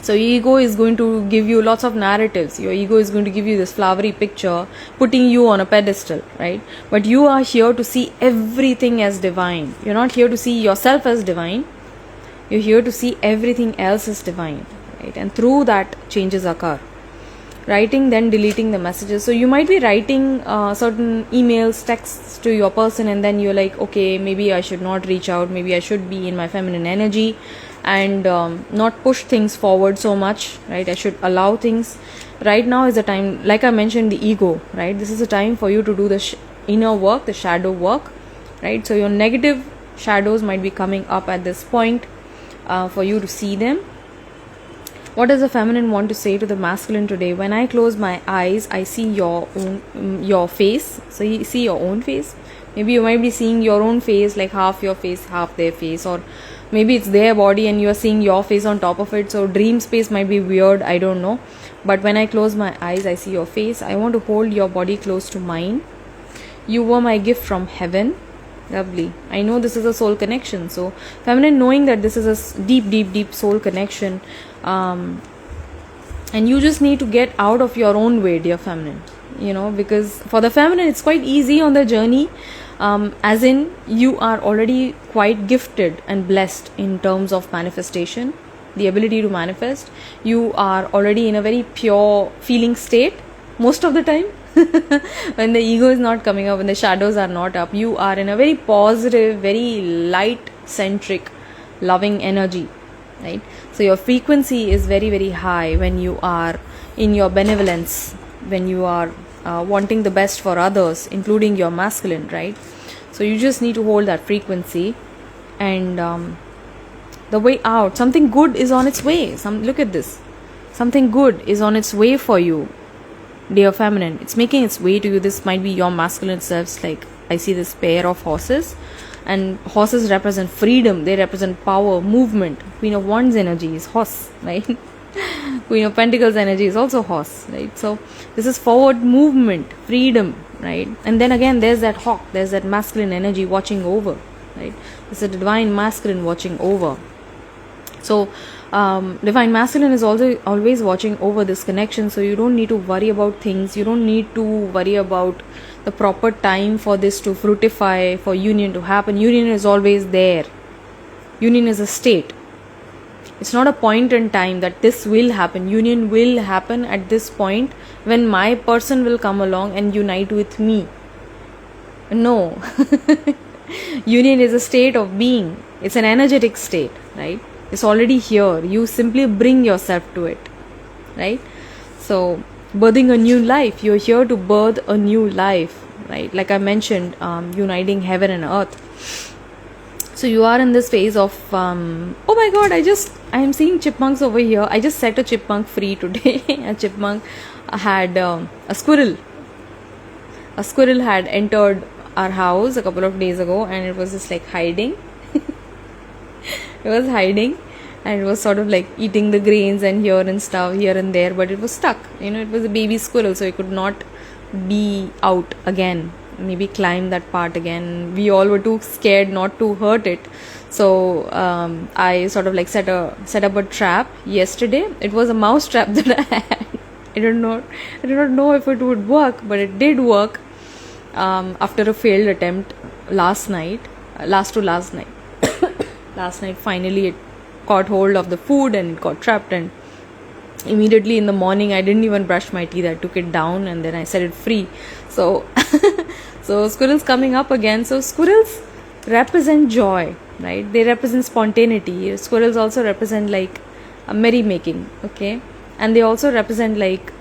So your ego is going to give you lots of narratives. Your ego is going to give you this flowery picture, putting you on a pedestal, right? But you are here to see everything as divine. You're not here to see yourself as divine. You're here to see everything else as divine, right? And through that, changes occur. Writing, then deleting the messages. So you might be writing certain emails, texts to your person, and then you're like, okay, maybe I should not reach out. Maybe I should be in my feminine energy and not push things forward so much, right? I should allow things. Right now is the time, like I mentioned, the ego, right? This is the time for you to do the inner work, the shadow work, right? So your negative shadows might be coming up at this point for you to see them. What does the feminine want to say to the masculine today? When I close my eyes, I see your face. So you see your own face. Maybe you might be seeing your own face, like half your face, half their face, or maybe it's their body and you are seeing your face on top of it. So dream space might be weird, I don't know. But when I close my eyes, I see your face. I want to hold your body close to mine. You were my gift from heaven. Lovely. I know this is a soul connection. So feminine, knowing that this is a deep soul connection, and you just need to get out of your own way, dear feminine, because for the feminine it's quite easy on the journey, as in you are already quite gifted and blessed in terms of manifestation, the ability to manifest. You are already in a very pure feeling state most of the time. When the ego is not coming up, when the shadows are not up, you are in a very positive, very light centric, loving energy, right? So your frequency is very high when you are in your benevolence, when you are wanting the best for others, including your masculine, right? So you just need to hold that frequency, and the way out, something good is on its way. Look at this, something good is on its way for you, dear feminine. It's making its way to you. This might be your masculine selves. Like I see this pair of horses, And horses represent freedom, they represent power, movement. Queen of Wands energy is horse, right? Queen of Pentacles energy is also horse, right? So this is forward movement, freedom, right? And then again there's that hawk, there's that masculine energy watching over, right? It's a divine masculine watching over. So divine masculine is also always watching over this connection, so you don't need to worry about things, you don't need to worry about the proper time for this to fructify, for union to happen. Union is always there. Union is a state. It's not a point in time that this will happen. Union will happen at this point when my person will come along and unite with me. No. Union is a state of being. It's an energetic state, right? It's already here. You simply bring yourself to it, right? So birthing a new life, you're here to birth a new life, right? Like I mentioned, uniting heaven and earth. So you are in this phase of oh my god, I am seeing chipmunks over here. I just set a chipmunk free today. A chipmunk had a squirrel had entered our house a couple of days ago, and it was just like hiding. It was hiding, and it was sort of like eating the grains and here and stuff here and there, but it was stuck. It was a baby squirrel, so it could not be out again, maybe climb that part again. We all were too scared not to hurt it, so I sort of like set up a trap yesterday. It was a mouse trap that I had. I did not know if it would work, but it did work after a failed attempt last night. Last night finally it caught hold of the food and it got trapped, and immediately in the morning I didn't even brush my teeth. I took it down and then I set it free. So so squirrels coming up again. So squirrels represent joy, right? They represent spontaneity. Squirrels also represent like a merrymaking, okay? And they also represent like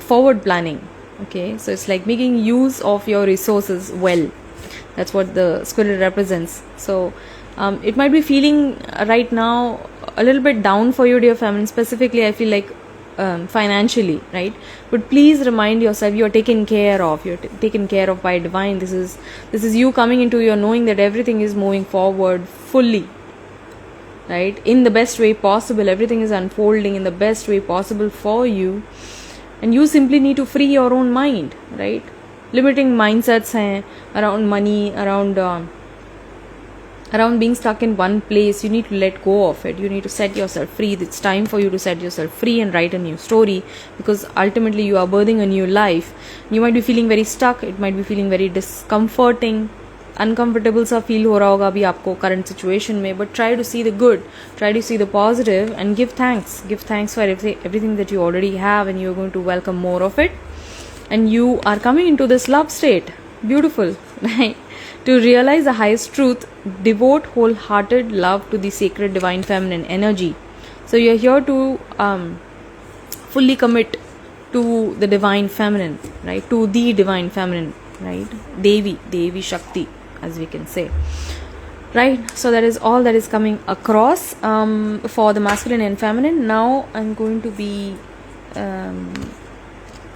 forward planning, okay? So it's like making use of your resources well. That's what the squirrel represents. So it might be feeling right now a little bit down for you, dear feminine. Specifically, I feel like financially, right? But please remind yourself you are taken care of. You're taken care of by divine. This is you coming into your knowing that everything is moving forward fully, right? In the best way possible. Everything is unfolding in the best way possible for you, and you simply need to free your own mind, right? Limiting mindsets hain around money, around being stuck in one place. You need to let go of it. You need to set yourself free. It's time for you to set yourself free and write a new story, because ultimately you are birthing a new life. You might be feeling very stuck. It might be feeling very discomforting. Uncomfortable सा feel हो रहा होगा अभी आपको current situation में, but try to see the good, try to see the positive, and give thanks for everything that you already have, and you're going to welcome more of it. And you are coming into this love state. Beautiful, right? To realize the highest truth, devote wholehearted love to the sacred divine feminine energy. So you're here to fully commit to the divine feminine, right? To the divine feminine, right? Devi Shakti, as we can say, right? So that is all that is coming across for the masculine and feminine. Now I'm going to be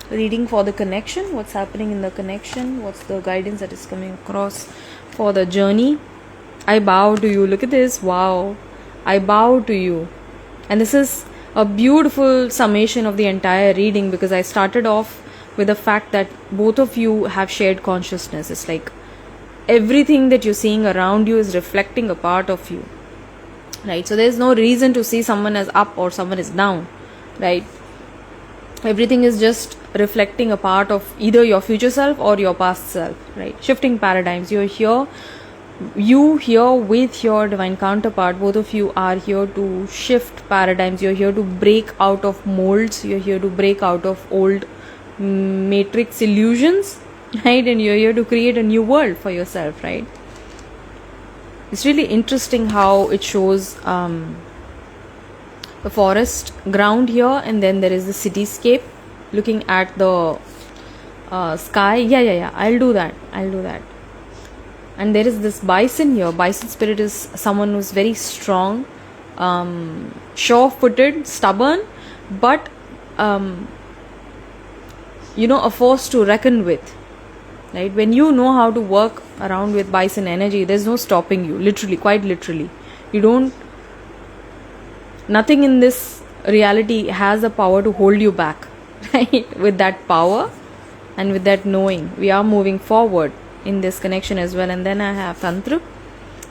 reading for the connection. What's happening in the connection? What's the guidance that is coming across for the journey? I bow to you. Look at this. Wow. I bow to you. And this is a beautiful summation of the entire reading, because I started off with the fact that both of you have shared consciousness. It's like everything that you're seeing around you is reflecting a part of you, right? So there's no reason to see someone as up or someone is down, right? Everything is just reflecting a part of either your future self or your past self, right? Shifting paradigms. You here with your divine counterpart, both of you are here to shift paradigms. You're here to break out of molds. You're here to break out of old matrix illusions, right? And you're here to create a new world for yourself, right? It's really interesting how it shows the forest ground here, and then there is the cityscape looking at the sky. Yeah, I'll do that. And there is this bison here. Bison spirit is someone who's very strong, sure-footed, stubborn, but a force to reckon with, right? When you know how to work around with Bison energy, there's no stopping you, literally, quite literally. Nothing in this reality has the power to hold you back, right? With that power and with that knowing, we are moving forward in this connection as well. And then I have Tantra.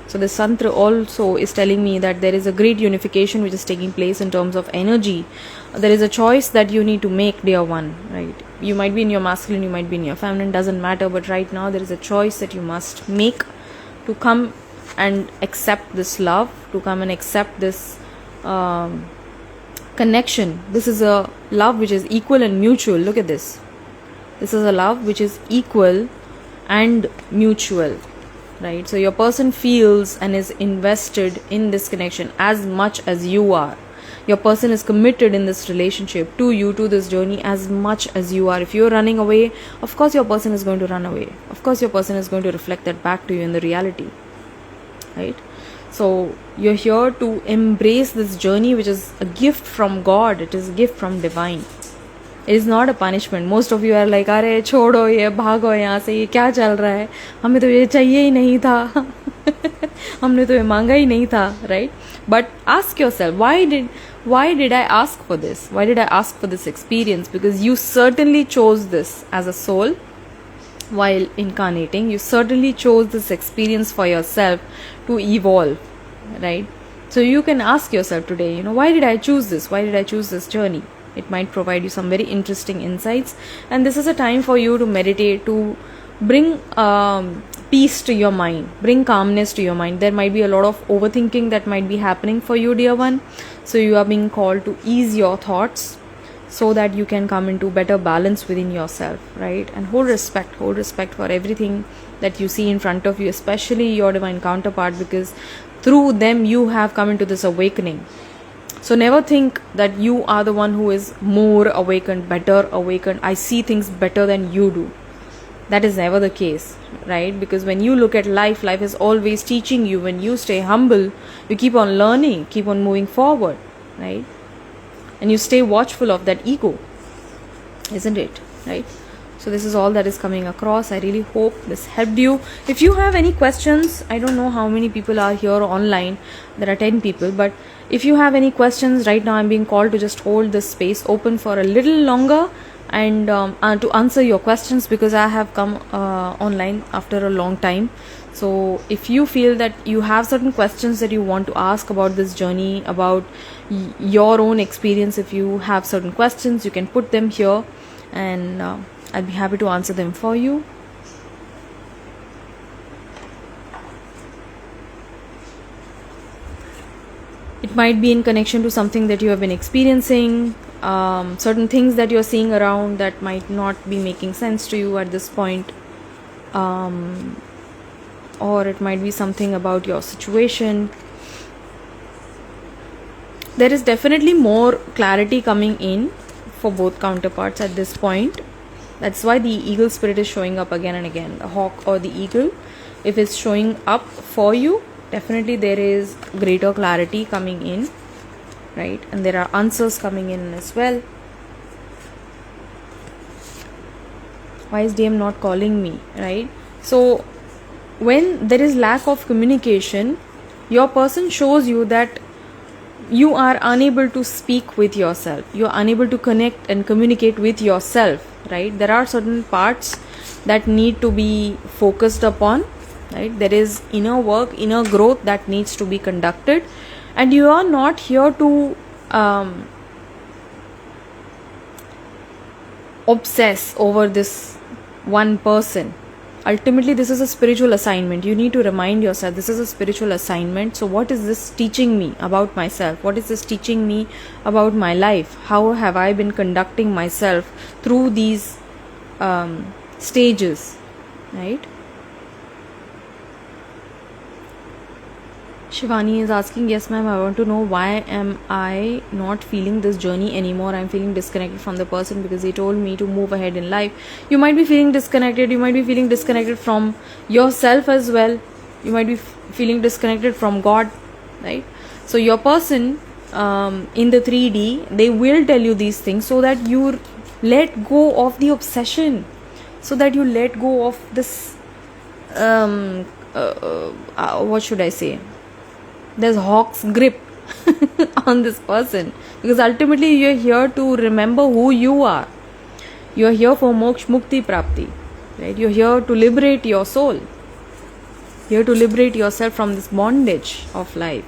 So this Tantra also is telling me that there is a great unification which is taking place in terms of energy. There is a choice that you need to make, dear one, right? You might be in your masculine, you might be in your feminine, doesn't matter, but right now there is a choice that you must make to come and accept this love, to come and accept this connection. This is a love which is equal and mutual. Look at this. This is a love which is equal and mutual, right? So your person feels and is invested in this connection as much as you are. Your person is committed in this relationship to you, to this journey, as much as you are. If you're running away, of course your person is going to run away. Of course your person is going to reflect that back to you in the reality, right? So you're here to embrace this journey, which is a gift from God. It is a gift from divine. It is not a punishment. Most of you are like, अरे छोड़ो ये, भागो यहाँ से, ये क्या चल रहा है, हमें तो ये चाहिए ही नहीं था, हमने तो ये मांगा ही नहीं था, right? But ask yourself, why did I ask for this? Why did I ask for this experience? Because you certainly chose this as a soul while incarnating. You certainly chose this experience for yourself to evolve, right? So you can ask yourself today, why did I choose this? Why did I choose this journey? It might provide you some very interesting insights, and this is a time for you to meditate, to bring peace to your mind, bring calmness to your mind. There might be a lot of overthinking that might be happening for you, dear one. So you are being called to ease your thoughts so that you can come into better balance within yourself, right? And hold respect for everything that you see in front of you, especially your divine counterpart, because through them you have come into this awakening. So never think that you are the one who is more awakened, better awakened. I see things better than you do. That is never the case, right? Because when you look at life, life is always teaching you. When you stay humble, you keep on learning, keep on moving forward, right? And you stay watchful of that ego, isn't it, right? So this is all that is coming across. I really hope this helped you. If you have any questions, I don't know how many people are here online. There are 10 people, but if you have any questions right now, I'm being called to just hold this space open for a little longer and to answer your questions, because I have come online after a long time. So if you feel that you have certain questions that you want to ask about this journey, about your own experience, if you have certain questions, you can put them here, and I'll be happy to answer them for you. It might be in connection to something that you have been experiencing, certain things that you're seeing around that might not be making sense to you at this point, or it might be something about your situation. There is definitely more clarity coming in for both counterparts at this point. That's why the eagle spirit is showing up again and again. The hawk or the eagle, if it's showing up for you, definitely there is greater clarity coming in, right? And there are answers coming in as well. Why is DM not calling me, right? So when there is lack of communication, your person shows you that you are unable to speak with yourself. You are unable to connect and communicate with yourself, right? There are certain parts that need to be focused upon, right? There is inner work, inner growth that needs to be conducted, and you are not here to obsess over this one person. Ultimately, this is a spiritual assignment. You need to remind yourself this is a spiritual assignment. So what is this teaching me about myself? What is this teaching me about my life? How have I been conducting myself through these stages, right? Shivani is asking, yes ma'am, I want to know why am I not feeling this journey anymore. I'm feeling disconnected from the person because he told me to move ahead in life. You might be feeling disconnected. You might be feeling disconnected from yourself as well. You might be feeling disconnected from God, right? So your person in the 3D, they will tell you these things so that you let go of the obsession. so that you let go of this what should I say, there's hawk's grip on this person, because ultimately you're here to remember who you are. You're here for moksha mukti prapti, right? You're here to liberate your soul, here to liberate yourself from this bondage of life,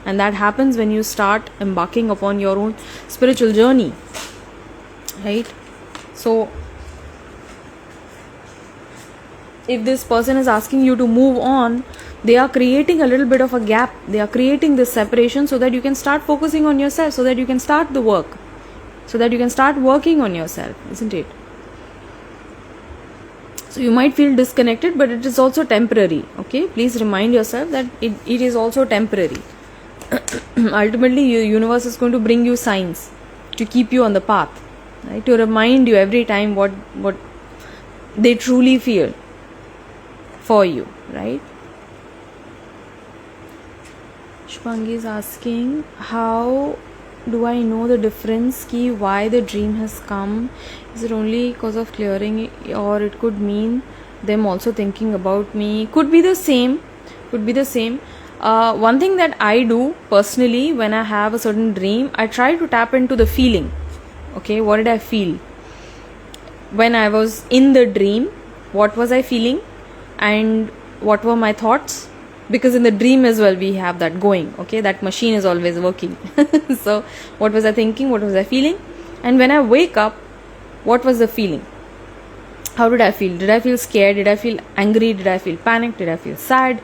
and that happens when you start embarking upon your own spiritual journey, right? So if this person is asking you to move on, they are creating a little bit of a gap. They are creating this separation so that you can start focusing on yourself, so that you can start the work, so that you can start working on yourself, isn't it? So you might feel disconnected, but it is also temporary, okay? Please remind yourself that it is also temporary. Ultimately, your universe is going to bring you signs to keep you on the path, right? To remind you every time what they truly feel for you, right? Shubhangi is asking, how do I know the difference ki why the dream has come? Is it only because of clearing, or it could mean them also thinking about me? Could be the same. One thing that I do personally when I have a certain dream, I try to tap into the feeling. Okay, what did I feel when I was in the dream? What was I feeling, and what were my thoughts? Because in the dream as well we have that going, okay? That machine is always working. So what was I thinking, what was I feeling, and when I wake up, what was the feeling? How did I feel? Did I feel scared? Did I feel angry? Did I feel panicked? Did I feel sad?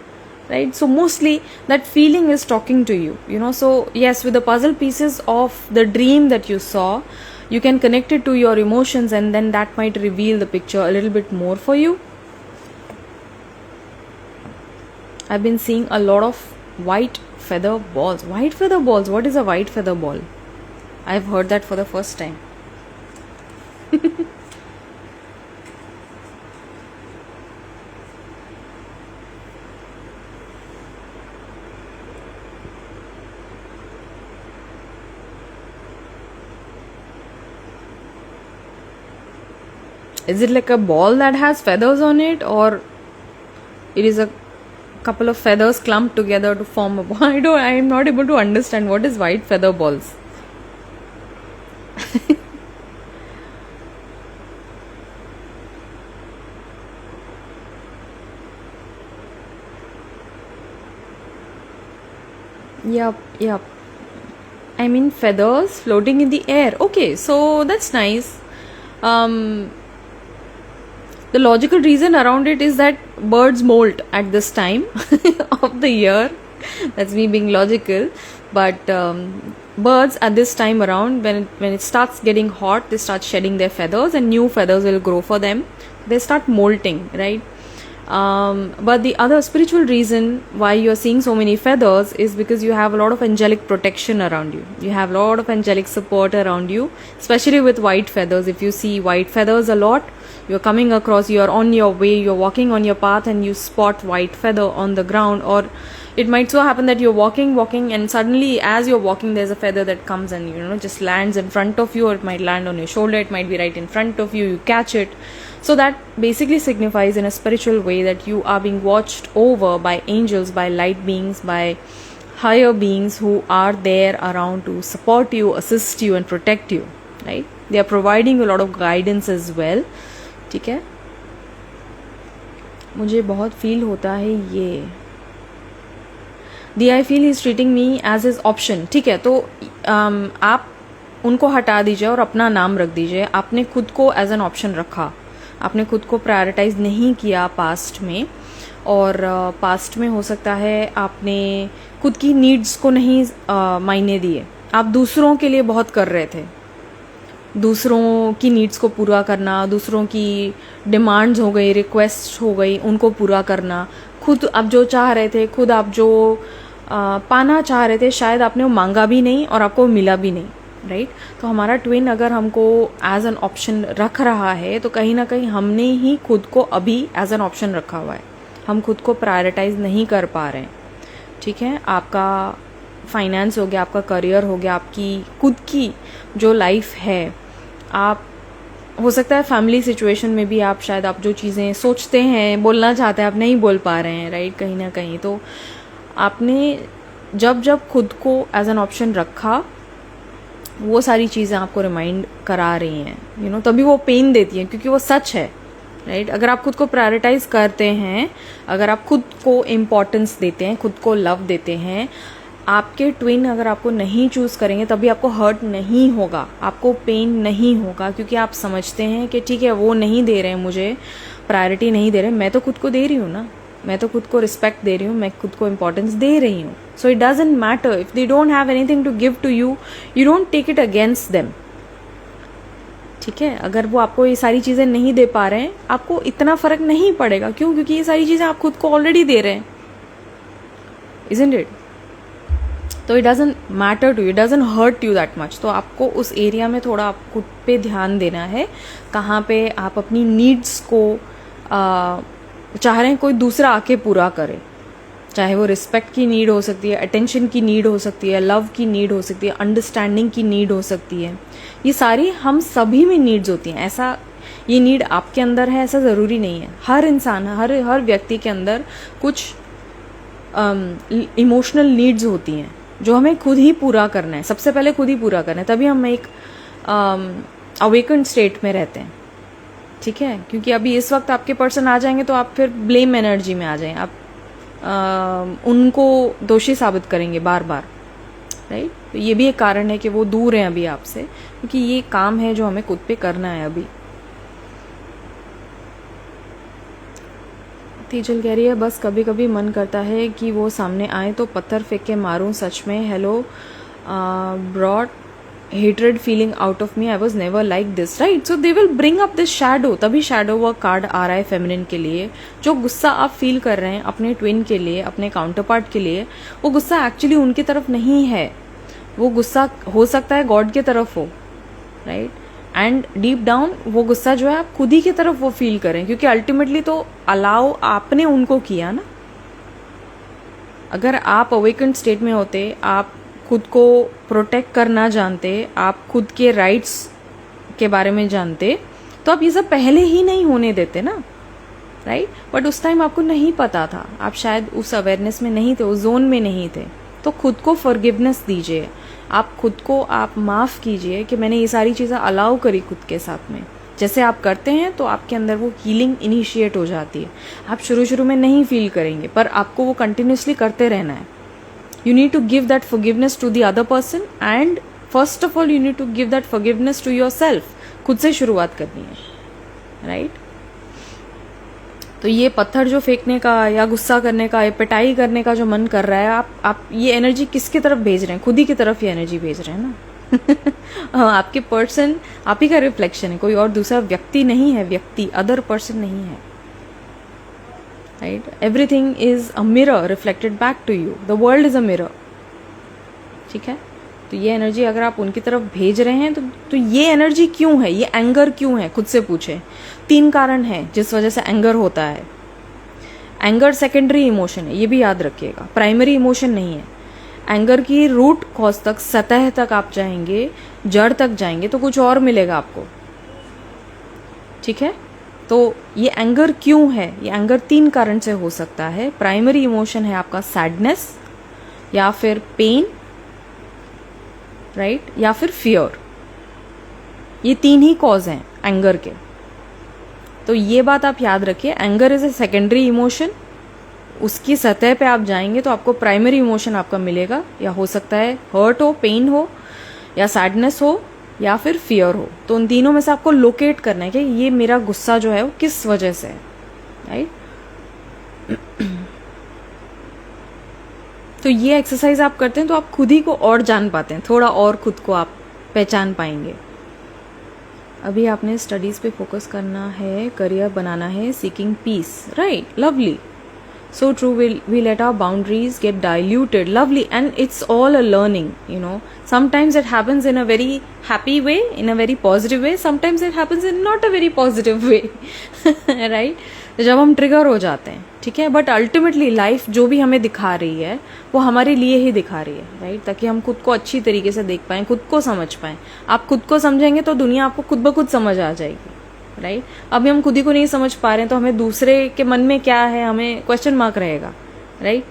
Right? So mostly that feeling is talking to you, you know. So yes, with the puzzle pieces of the dream that you saw, you can connect it to your emotions, and then that might reveal the picture a little bit more for you. I've been seeing a lot of white feather balls. White feather balls? What is a white feather ball? I've heard that for the first time. Is it like a ball that has feathers on it, or it is a couple of feathers clumped together to form a ball? I am not able to understand what is white feather balls. Yep. I mean, feathers floating in the air. Okay, so that's nice. The logical reason around it is that birds molt at this time of the year. That's me being logical. But birds at this time around, when it starts getting hot, they start shedding their feathers, and new feathers will grow for them. They start molting, right? But the other spiritual reason why you're seeing so many feathers is because you have a lot of angelic protection around you. You have a lot of angelic support around you, especially with white feathers. If you see white feathers a lot, you're coming across, you're on your way, you're walking on your path, and you spot white feather on the ground. Or it might so happen that you're walking, and suddenly as you're walking, there's a feather that comes and, you know, just lands in front of you, or it might land on your shoulder, it might be right in front of you, you catch it. So that basically signifies in a spiritual way that you are being watched over by angels, by light beings, by higher beings who are there around to support you, assist you and protect you, right? They are providing you a lot of guidance as well. ठीक है, मुझे बहुत feel होता है ये. I feel he's treating me as his option. ठीक है, तो आप उनको हटा दीजिए और अपना नाम रख दीजिए. आपने खुद को एज एन ऑप्शन रखा, आपने खुद को प्रायोरिटाइज नहीं किया पास्ट में, और पास्ट में हो सकता है आपने खुद की नीड्स को नहीं मायने दिए. आप दूसरों के लिए बहुत कर रहे थे, दूसरों की नीड्स को पूरा करना, दूसरों की डिमांड्स हो गई, रिक्वेस्ट हो गई, उनको पूरा करना. खुद आप जो चाह रहे थे, खुद आप जो पाना चाह रहे थे, शायद आपने वो मांगा भी नहीं और आपको मिला भी नहीं, राइट? तो हमारा ट्विन अगर हमको एज एन ऑप्शन रख रहा है, तो कहीं ना कहीं हमने ही खुद को अभी एज एन ऑप्शन रखा हुआ है. हम खुद को प्रायोरिटाइज नहीं कर पा रहे हैं. ठीक है, आपका फाइनेंस हो गया, आपका करियर हो गया, आपकी खुद की जो लाइफ है, आप हो सकता है फैमिली सिचुएशन में भी आप शायद आप जो चीज़ें सोचते हैं, बोलना चाहते हैं, आप नहीं बोल पा रहे हैं, राइट, कहीं ना कहीं। तो आपने जब जब खुद को एज एन ऑप्शन रखा, वो सारी चीज़ें आपको रिमाइंड करा रही हैं, तभी वो पेन देती हैं, क्योंकि वो सच है, राइट। अगर आप खुद को प्रायोरिटाइज करते हैं, अगर आप खुद को इम्पोर्टेंस देते हैं, खुद को लव देते हैं, आपके ट्विन अगर आपको नहीं चूज करेंगे तभी आपको हर्ट नहीं होगा, आपको पेन नहीं होगा, क्योंकि आप समझते हैं कि ठीक है, वो नहीं दे रहे हैं मुझे प्रायोरिटी, नहीं दे रहे, मैं तो खुद को दे रही हूँ ना, मैं तो खुद को रिस्पेक्ट दे रही हूँ, मैं खुद को इम्पोर्टेंस दे रही हूँ। So it doesn't matter if they don't have anything to give to you, you don't take it against them, ठीक है। अगर वो आपको ये सारी चीजें नहीं दे पा रहे हैं, आपको इतना फर्क नहीं पड़ेगा। क्यों? क्योंकि ये सारी चीजें आप खुद को ऑलरेडी दे रहे हैं, इजंट इट? तो it doesn't matter to you, it doesn't hurt you that much. तो आपको उस एरिया में थोड़ा आप खुद पे ध्यान देना है, कहाँ पे आप अपनी नीड्स को चाह रहे हैं कोई दूसरा आके पूरा करे, चाहे वो रिस्पेक्ट की नीड हो सकती है, अटेंशन की नीड हो सकती है, लव की नीड हो सकती है, अंडरस्टैंडिंग की नीड हो सकती है। ये सारी हम सभी में नीड्स होती हैं। ऐसा ये नीड आपके अंदर है ऐसा ज़रूरी नहीं है। हर इंसान, हर व्यक्ति के अंदर कुछ इमोशनल नीड्स होती हैं जो हमें खुद ही पूरा करना है, सबसे पहले खुद ही पूरा करना है, तभी हम एक अवेकन्ड स्टेट में रहते हैं, ठीक है। क्योंकि अभी इस वक्त आपके पर्सन आ जाएंगे तो आप फिर ब्लेम एनर्जी में आ जाएंगे, आप उनको दोषी साबित करेंगे बार बार, राइट। तो ये भी एक कारण है कि वो दूर हैं अभी आपसे, क्योंकि ये काम है जो हमें खुद पे करना है अभी। तीजल कह रही है, बस कभी कभी मन करता है कि वो सामने आए तो पत्थर फेंक के मारूं, सच में। Hello, broad hatred feeling out of me, I was never like this, right. So they will bring up this shadow, तभी शैडो वर्क कार्ड आ रहा है फेमिनिन के लिए। जो गुस्सा आप फील कर रहे हैं अपने ट्विन के लिए, अपने काउंटर पार्ट के लिए, वो गुस्सा एक्चुअली उनकी तरफ नहीं है, वो गुस्सा हो सकता है गॉड की तरफ हो, राइट। एंड डीप डाउन वो गुस्सा जो है आप खुद ही की तरफ वो फील करें, क्योंकि अल्टीमेटली तो अलाउ आपने उनको किया ना। अगर आप अवेकन्ड स्टेट में होते, आप खुद को प्रोटेक्ट करना जानते, आप खुद के राइट्स के बारे में जानते, तो आप ये सब पहले ही नहीं होने देते ना, राइट। बट उस टाइम आपको नहीं पता था, आप शायद उस अवेयरनेस में नहीं थे, उस जोन में नहीं थे। तो खुद को फॉरगिवनेस दीजिए, आप खुद को आप माफ कीजिए कि मैंने ये सारी चीजें अलाउ करी खुद के साथ में। जैसे आप करते हैं तो आपके अंदर वो हीलिंग इनिशिएट हो जाती है। आप शुरू शुरू में नहीं फील करेंगे, पर आपको वो कंटिन्यूसली करते रहना है। You need to give that forgiveness to the other person, and first of all you need to give that forgiveness to yourself. खुद से शुरुआत करनी है, राइट। तो ये पत्थर जो फेंकने का या गुस्सा करने का या पिटाई करने का जो मन कर रहा है, आप ये एनर्जी किसकी तरफ भेज रहे हैं? खुद ही की तरफ ये एनर्जी भेज रहे हैं ना। आपके पर्सन आप ही का रिफ्लेक्शन है, कोई और दूसरा व्यक्ति नहीं है, व्यक्ति अदर पर्सन नहीं है, right. Everything is a mirror reflected back to you, the world is a mirror, ठीक है। तो ये एनर्जी अगर आप उनकी तरफ भेज रहे हैं तो ये एनर्जी क्यों है, ये एंगर क्यों है, खुद से पूछे। 3 कारण हैं जिस वजह से एंगर होता है। एंगर सेकेंडरी इमोशन है, ये भी याद रखिएगा, प्राइमरी इमोशन नहीं है। एंगर की रूट कॉज तक, सतह तक आप जाएंगे, जड़ तक जाएंगे तो कुछ और मिलेगा आपको, ठीक है। तो ये एंगर क्यों है? ये एंगर 3 कारण से हो सकता है। प्राइमरी इमोशन है आपका सैडनेस, या फिर पेन, राइट, या फिर फियर। ये 3 ही कॉज हैं एंगर के। तो ये बात आप याद रखिए, anger is a secondary emotion. उसकी सतह पे आप जाएंगे तो आपको प्राइमरी इमोशन आपका मिलेगा, या हो सकता है हर्ट हो, पेन हो, या सैडनेस हो, या फिर फियर हो। तो उन तीनों में से आपको लोकेट करना है कि ये मेरा गुस्सा जो है वो किस वजह से है, राइट। तो ये एक्सरसाइज आप करते हैं तो आप खुद ही को और जान पाते हैं, थोड़ा और खुद को आप पहचान पाएंगे। अभी आपने स्टडीज पे फोकस करना है, करियर बनाना है, seeking peace, right, lovely. So true. We let our boundaries get diluted. Lovely. And it's all a learning, you know. Sometimes it happens in a very happy way, in a very positive way. Sometimes it happens in not a very positive way. Right? जब हम trigger हो जाते हैं, ठीक है, but ultimately life जो भी हमें दिखा रही है वो हमारे लिए ही दिखा रही है, राइट, ताकि हम खुद को अच्छी तरीके से देख पाएं, खुद को समझ पाएं. आप खुद को समझेंगे तो दुनिया आपको खुद ब खुद समझ आ जाएगी, राइट. अभी हम खुद ही को नहीं समझ पा रहे हैं तो हमें दूसरे के मन में क्या है हमें क्वेश्चन मार्क रहेगा, राइट.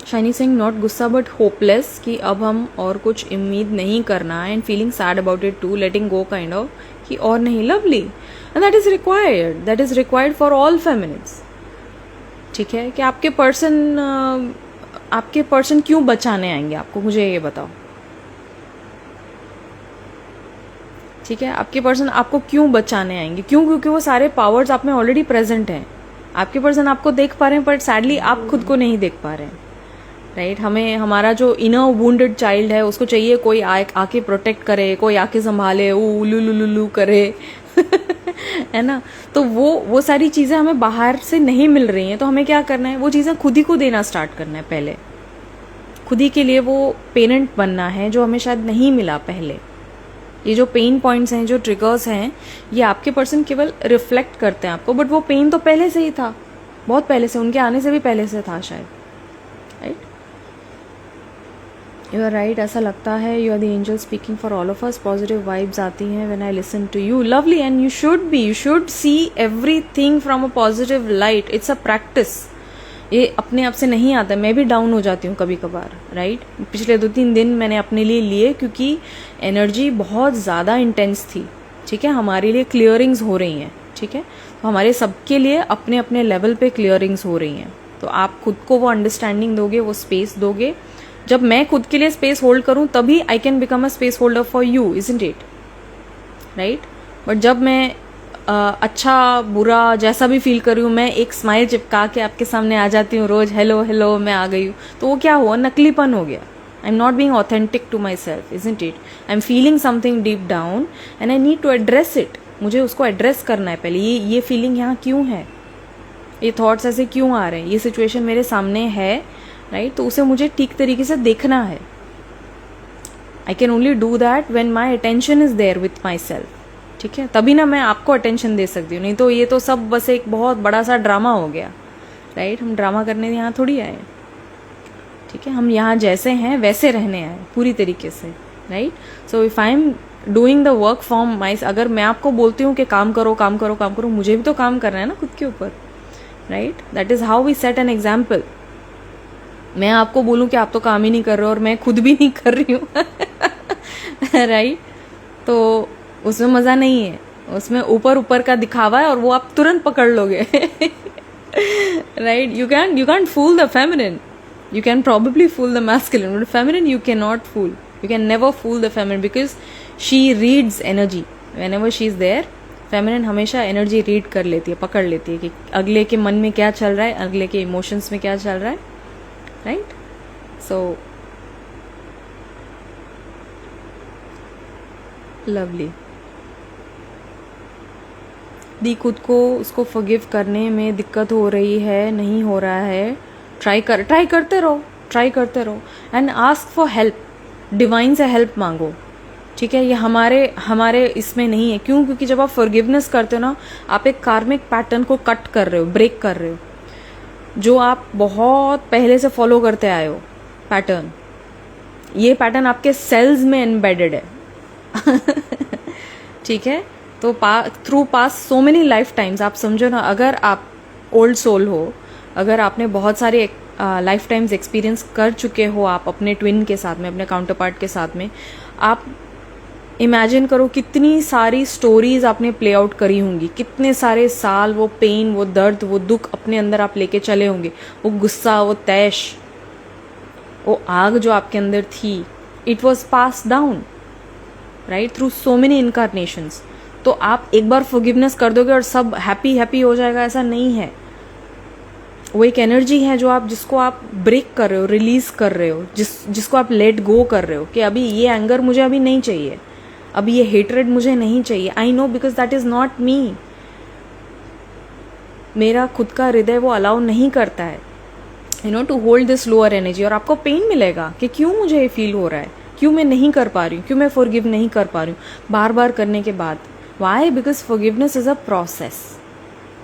शाइनी सिंह, नॉट गुस्सा बट होपलेस, कि अब हम और कुछ उम्मीद नहीं करना and feeling sad about it too, letting go kind of, कि और नहीं. Lovely. And that is required for all feminines. ठीक है, कि आपके पर्सन क्यों बचाने आएंगे आपको, मुझे ये बताओ. ठीक है, आपके पर्सन आपको क्यों बचाने आएंगे, क्यों? क्योंकि वो सारे पावर्स आप में ऑलरेडी प्रेजेंट हैं. आपके पर्सन आपको देख पा रहे हैं बट सैडली आप खुद को नहीं देख पा रहे हैं, राइट. हमें हमारा जो इनर वुंडेड चाइल्ड है उसको चाहिए कोई आके प्रोटेक्ट करे, कोई आके संभाले, लू करे. है ना. तो वो सारी चीजें हमें बाहर से नहीं मिल रही हैं, तो हमें क्या करना है, वो चीजें खुद ही को देना स्टार्ट करना है. पहले खुद ही के लिए वो पेरेंट बनना है जो हमें शायद नहीं मिला पहले. ये जो पेन पॉइंट्स हैं, जो ट्रिगर्स हैं, ये आपके पर्सन केवल रिफ्लेक्ट करते हैं आपको, बट वो पेन तो पहले से ही था, बहुत पहले से, उनके आने से भी पहले से था शायद, राइट. You are right. ऐसा लगता है you are the angel speaking for all of us. Positive vibes आती हैं when I listen to you. Lovely. And you should see everything from a positive light. It's a practice. ये अपने आप से नहीं आता. मैं भी डाउन हो जाती हूँ कभी कभार, राइट. पिछले 2-3 दिन मैंने अपने लिए लिए क्योंकि एनर्जी बहुत ज़्यादा इंटेंस थी. ठीक है, हमारे लिए क्लियरिंग्स हो रही हैं. ठीक है, तो हमारे सबके लिए अपने अपने लेवल पे क्लियरिंग्स हो रही हैं. तो आप खुद को वो अंडरस्टैंडिंग दोगे, वो स्पेस दोगे. जब मैं खुद के लिए स्पेस होल्ड करूँ तभी I can become a space holder for you, isn't it, right. But जब मैं अच्छा बुरा जैसा भी फील कर रही हूँ, मैं एक स्माइल चिपका के आपके सामने आ जाती हूँ रोज, हेलो हेलो मैं आ गई हूँ, तो वो क्या हुआ, नकलीपन हो गया. I am not being authentic to myself, isn't it. I am feeling something deep down and I need to address it. मुझे उसको एड्रेस करना है पहले. ये फीलिंग यहाँ क्यों है, ये थॉट्स ऐसे क्यों आ रहे हैं, ये सिचुएशन मेरे सामने है, राइट. तो उसे मुझे ठीक तरीके से देखना है. I can only do that when my attention is there with myself. ठीक है, तभी ना मैं आपको अटेंशन दे सकती हूँ. नहीं तो ये तो सब बस एक बहुत बड़ा सा ड्रामा हो गया, राइट. हम ड्रामा करने यहाँ थोड़ी आए. ठीक है, हम यहाँ जैसे हैं वैसे रहने आए पूरी तरीके से, right. So if I am doing the work from my, अगर मैं आपको बोलती हूँ कि काम करो काम करो काम करो, मुझे भी तो काम करना है ना खुद के ऊपर, right. That is how we set an example. मैं आपको बोलूँ कि आप तो काम ही नहीं कर रहे हो और मैं खुद भी नहीं कर रही हूँ, राइट. तो उसमें मजा नहीं है. उसमें ऊपर का दिखावा है और वो आप तुरंत पकड़ लोगे, right. You can fool the feminine. You can probably fool the masculine, but feminine you cannot fool. You can never fool the feminine because she reads energy. Whenever she is there, feminine हमेशा energy read कर लेती है, पकड़ लेती है कि अगले के मन में क्या चल रहा है, अगले के emotions में क्या चल रहा है, right? So lovely. दी खुद को उसको forgive करने में दिक्कत हो रही है, नहीं हो रहा है. ट्राई करते रहो and ask for help. Divine से हेल्प मांगो. ठीक है, ये हमारे इसमें नहीं है. क्यों? क्योंकि जब आप फॉरगिवनेस करते हो ना, आप एक कार्मिक पैटर्न को कट कर रहे हो, ब्रेक कर रहे हो, जो आप बहुत पहले से फॉलो करते आए हो पैटर्न. ये पैटर्न आपके सेल्स में एम्बेडेड है. ठीक है, तो through pass so many life times, आप समझो ना, अगर आप ओल्ड सोल हो, अगर आपने बहुत सारे लाइफ टाइम्स एक्सपीरियंस कर चुके हो, आप अपने ट्विन के साथ में, अपने काउंटर पार्ट के साथ में, आप इमेजिन करो कितनी सारी स्टोरीज आपने प्ले आउट करी होंगी, कितने सारे साल वो पेन, वो दर्द, वो दुख अपने अंदर आप लेके चले होंगे, वो गुस्सा, वो तैश, वो आग जो आपके अंदर थी, it was pass down, right, through so many incarnations. तो आप एक बार फॉरगिवनेस कर दोगे और सब हैप्पी हो जाएगा, ऐसा नहीं है. वो एक एनर्जी है जिसको आप ब्रेक कर रहे हो, रिलीज कर रहे हो, जिसको आप लेट गो कर रहे हो कि अभी ये एंगर मुझे अभी नहीं चाहिए, अब ये हेटरेड मुझे नहीं चाहिए. I know because that is not me. मेरा खुद का हृदय वो अलाउ नहीं करता है to hold this lower energy. और आपको पेन मिलेगा कि क्यों मुझे ये फील हो रहा है, क्यों मैं नहीं कर पा रही हूँ, क्यों मैं फॉरगिव नहीं कर पा रही हूँ बार बार करने के बाद. Why? Because forgiveness is a process.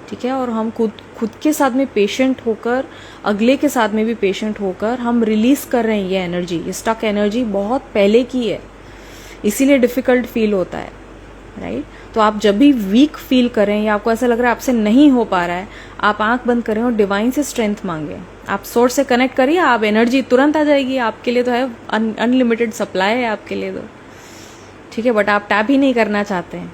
ठीक है. और हम खुद के साथ में पेशेंट होकर, अगले के साथ में भी पेशेंट होकर हम रिलीज कर रहे हैं ये एनर्जी. ये स्टक एनर्जी बहुत पहले की है, इसीलिए डिफिकल्ट फील होता है. राइट. तो आप जब भी वीक फील करें या आपको ऐसा लग रहा है आपसे नहीं हो पा रहा है, आप आंख बंद करें और डिवाइन से स्ट्रेंथ मांगे. आप सोर्स से कनेक्ट करिए, आप एनर्जी तुरंत आ जाएगी. आपके लिए तो है अनलिमिटेड सप्लाई है आपके लिए तो. ठीक है. बट आप टैप ही नहीं करना चाहते हैं.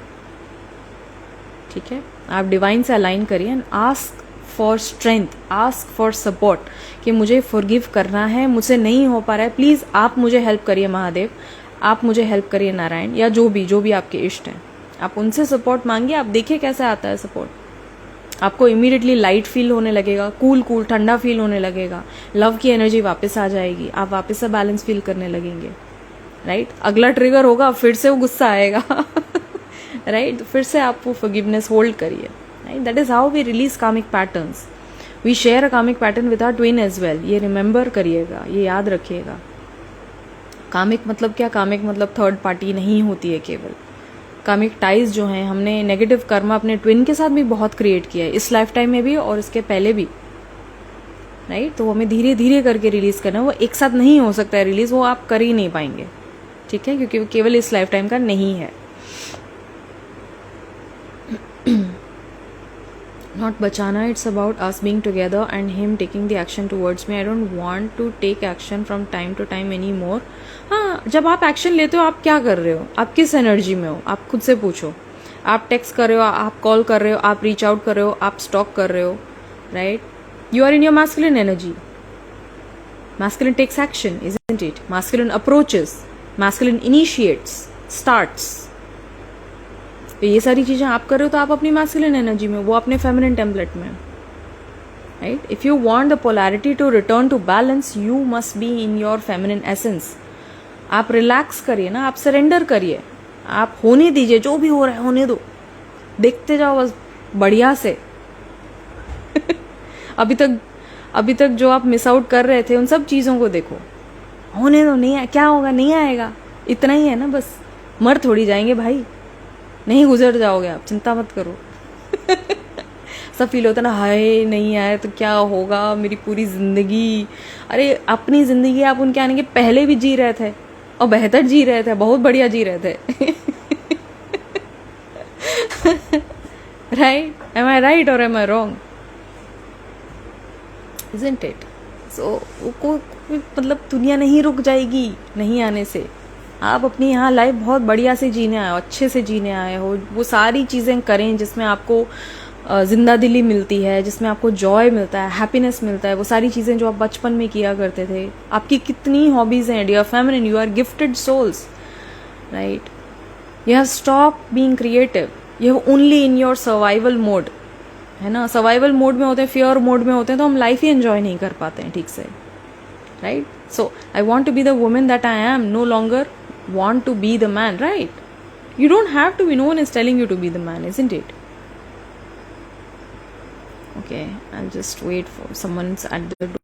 ठीक है. आप डिवाइन से अलाइन करिए and ask for strength, ask for support कि मुझे फॉरगिव करना है, मुझसे नहीं हो पा रहा है, प्लीज आप मुझे हेल्प करिए महादेव, आप मुझे हेल्प करिए नारायण, या जो भी आपके इष्ट हैं. आप उनसे सपोर्ट मांगिए. आप देखिए कैसे आता है सपोर्ट. आपको इमीडिएटली लाइट फील होने लगेगा, कूल ठंडा फील होने लगेगा, लव की एनर्जी वापस आ जाएगी, आप वापस से बैलेंस फील करने लगेंगे. राइट. अगला ट्रिगर होगा, फिर से वो गुस्सा आएगा. राइट. तो फिर से आप वो फॉरगिवनेस होल्ड करिए. Right. That is how we release karmic patterns. We share a karmic pattern with our twin as well. ये रिमेंबर करिएगा, ये याद रखिएगा. कामिक मतलब क्या? कामिक मतलब थर्ड पार्टी नहीं होती है केवल. कामिक टाइज जो हैं, हमने नेगेटिव कर्मा अपने ट्विन के साथ भी बहुत क्रिएट किया है, इस लाइफ टाइम में भी और इसके पहले भी. राइट. तो हमें धीरे धीरे करके रिलीज करना है. वो एक साथ नहीं हो सकता है रिलीज, वो आप कर ही नहीं पाएंगे. ठीक है. क्योंकि वो केवल इस लाइफ टाइम का नहीं है. Not बचाना, it's about us being together and him taking the action towards me. I don't want to take action from time to time anymore. हाँ, जब आप एक्शन लेते हो आप क्या कर रहे हो, आप किस एनर्जी में हो, आप खुद से पूछो. आप टेक्स्ट कर रहे हो, आप कॉल कर रहे हो, आप रीच आउट कर रहे हो, आप स्टॉक कर रहे हो. Right. You are in your masculine energy. Masculine takes action, isn't it? Masculine approaches, masculine initiates, starts. तो ये सारी चीजें आप कर रहे हो तो आप अपनी मैस्कुलिन एनर्जी में, वो अपने फेमिनिन टेम्पलेट में. Right. If you want the polarity to return to balance, you must be in your feminine essence. आप रिलैक्स करिए ना, आप सरेंडर करिए, आप होने दीजिए. जो भी हो रहा है होने दो, देखते जाओ बस बढ़िया से. अभी तक जो आप मिस आउट कर रहे थे उन सब चीजों को देखो. होने दो, नहीं क्या होगा, नहीं आएगा, इतना ही है ना बस. मर थोड़ी जाएंगे भाई, नहीं गुजर जाओगे आप, चिंता मत करो. सब फील होता ना, हाय नहीं आए तो क्या होगा मेरी पूरी जिंदगी. अरे अपनी जिंदगी आप उनके आने के पहले भी जी रहे थे और बेहतर जी रहे थे, बहुत बढ़िया जी रहे थे. राइट. एम आई राइट और am I wrong? Isn't it? So मतलब दुनिया नहीं रुक जाएगी नहीं आने से. आप अपनी यहाँ लाइफ बहुत बढ़िया से जीने आए हो, अच्छे से जीने आए हो. वो सारी चीज़ें करें जिसमें आपको जिंदा दिली मिलती है, जिसमें आपको जॉय मिलता है, हैप्पीनेस मिलता है. वो सारी चीज़ें जो आप बचपन में किया करते थे. आपकी कितनी हॉबीज़ हैं dear feminine. You are gifted souls. Right. You have stop being creative. You have only in your survival mode. है ना. सर्वाइवल मोड में होते हैं, फियर मोड में होते हैं, तो हम लाइफ ही एंजॉय नहीं कर पाते हैं ठीक से. Right. So I want to be the women that I am, no longer want to be the man. Right. You don't have to be, no one is telling you to be the man, isn't it? Okay, I'll just wait for someone's at the door.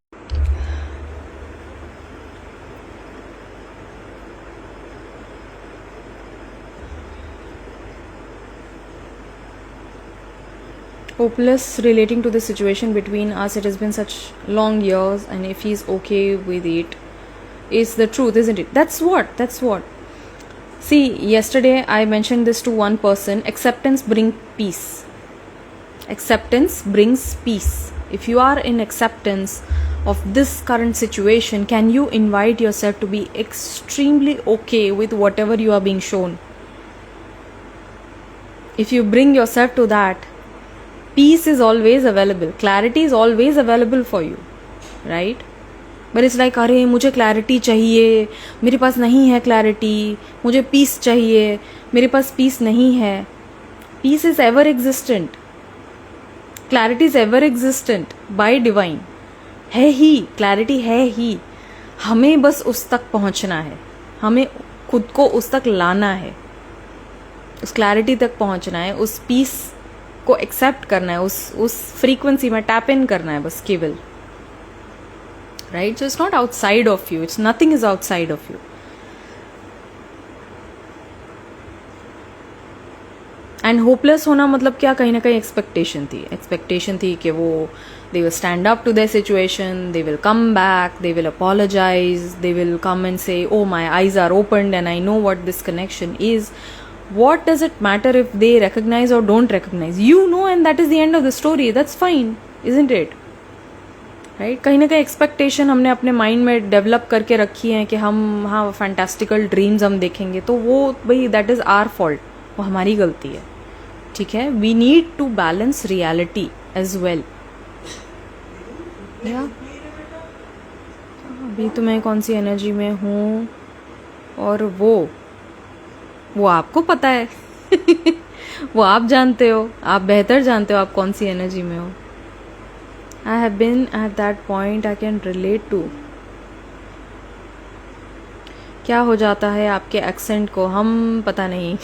Hopeless relating to the situation between us. It has been such long years, and if he's okay with it, it's the truth, isn't it? That's what. See, yesterday I mentioned this to one person. Acceptance brings peace. Acceptance brings peace. If you are in acceptance of this current situation, can you invite yourself to be extremely okay with whatever you are being shown? If you bring yourself to that, peace is always available. Clarity is always available for you. Right? But it's like, अरे मुझे clarity चाहिए, मेरे पास नहीं है clarity, मुझे piece चाहिए, मेरे पास peace नहीं है. Peace is ever existent. Clarity is ever existent by divine. है ही, क्लैरिटी है ही. हमें बस उस तक पहुंचना है, हमें खुद को उस तक लाना है. उस क्लैरिटी तक पहुंचना है, उस पीस को एक्सेप्ट करना है, उस फ्रीक्वेंसी में टैप इन करना है बस केवल, right? So it's not outside of you, it's nothing is outside of you. And hopeless होना मतलब क्या? कहीं ना कहीं एक्सपेक्टेशन थी कि वो they will stand up to their situation, they will come back, they will apologize, they will come and say, oh, my eyes are opened and I know what this connection is. What does it matter if they recognize or don't recognize? You know, and that is the end of the story. That's fine, isn't it? Right? कहीं ना कहीं expectation हमने अपने mind में develop करके रखी है कि हम, हाँ, फैंटास्टिकल ड्रीम्स हम देखेंगे, तो वो भाई दैट इज आवर फॉल्ट, वो हमारी गलती है. ठीक है? We need to balance reality as well. या अभी तो मैं कौन सी एनर्जी में हूँ, और वो आपको पता है. वो आप जानते हो, आप बेहतर जानते हो आप कौन सी एनर्जी में हो. I have been at that point, I can relate to. क्या हो जाता है आपके एक्सेंट को, हम पता नहीं.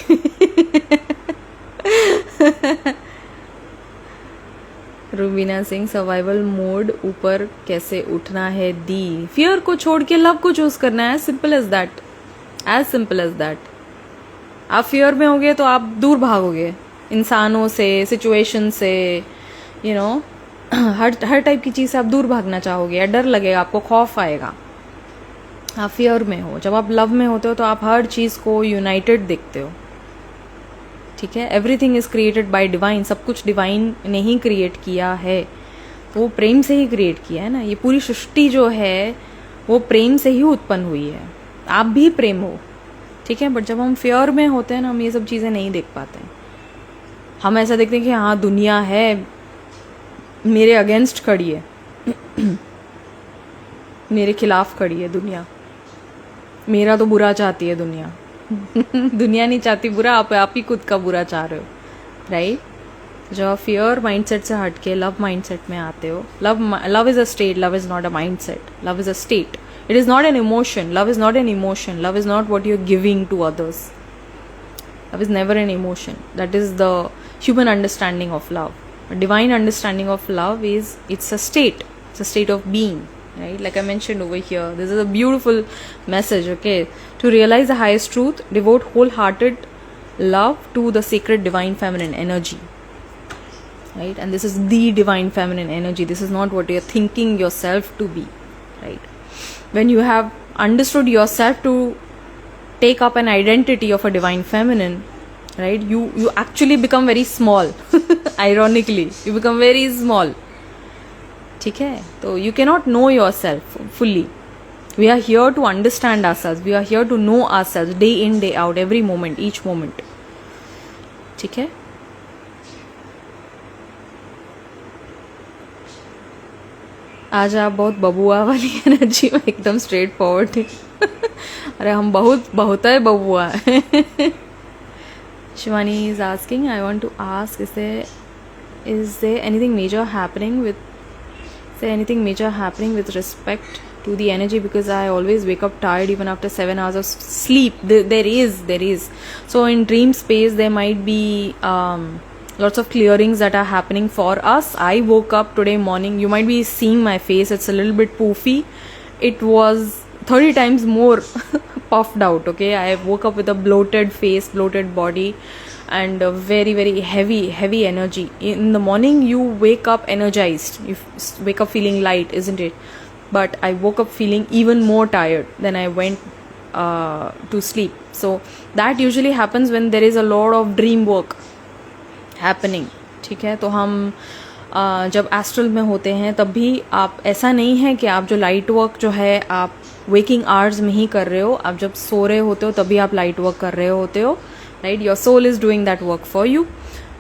रूबीना सिंह, सर्वाइवल मोड ऊपर कैसे उठना है दी. फियर को छोड़ के लव को चूज करना है. Simple as that, as simple as that. आप फियर में होगे तो आप दूर भागोगे इंसानों से, सिचुएशन से, यू नो, हर टाइप की चीज से आप दूर भागना चाहोगे, या डर लगेगा आपको, खौफ आएगा. आप फियर में हो. जब आप लव में होते हो तो आप हर चीज को यूनाइटेड देखते हो. ठीक है? Everything is created by divine. सब कुछ डिवाइन ने ही क्रिएट किया है, तो वो प्रेम से ही क्रिएट किया है ना. ये पूरी सृष्टि जो है वो प्रेम से ही उत्पन्न हुई है. आप भी प्रेम हो. ठीक है? बट जब हम फियर में होते हैं ना, हम ये सब चीजें नहीं देख पाते हैं. हम ऐसा देखते हैं कि हाँ, दुनिया है मेरे अगेंस्ट खड़ी है, मेरे खिलाफ खड़ी है दुनिया, मेरा तो बुरा चाहती है दुनिया. दुनिया नहीं चाहती बुरा, आप ही खुद का बुरा चाह रहे हो. राइट? जब आप फियर माइंडसेट से हट के लव माइंडसेट में आते हो, love is a state, love is not a mindset, love is a state. It is not an emotion. Love is not an emotion. Love is not what you are giving to others. Love is never an emotion. That is the human understanding of love. A divine understanding of love is, it's a state. It's a state of being, right? Like I mentioned over here, this is a beautiful message. Okay, to realize the highest truth, devote wholehearted love to the sacred divine feminine energy, right? And this is the divine feminine energy. This is not what you're thinking yourself to be, right? When you have understood yourself to take up an identity of a divine feminine, right, you actually become very small. Ironically, you become very small. ठीक है? तो you cannot know yourself fully. We are here to understand ourselves. We are here to know ourselves day in, day out, every moment, each moment. ठीक है? आज आप बहुत बबुआ वाली एनर्जी में एकदम स्ट्रेट फॉरवर्ड है. अरे हम बहुत है बबुआ. Shivani is asking, I want to ask, is there anything major happening with respect to the energy? Because I always wake up tired even after 7 hours of sleep. There is. So in dream space, there might be lots of clearings that are happening for us. I woke up today morning. You might be seeing my face. It's a little bit poofy. It was 30 times more puffed out. Okay, I woke up with a bloated face, bloated body, and a very, very heavy energy. In the morning you wake up energized, you wake up feeling light, isn't it? But I woke up feeling even more tired than I went to sleep. So that usually happens when there is a lot of dream work happening. ठीक है? तो हम जब astral में होते हैं तब भी आप, ऐसा नहीं है कि आप जो लाइट वर्क जो है आप वेकिंग आवर्स में ही कर रहे हो. आप जब सो रहे होते हो तभी आप लाइट वर्क कर रहे होते हो. Right? Your soul is doing that work for you,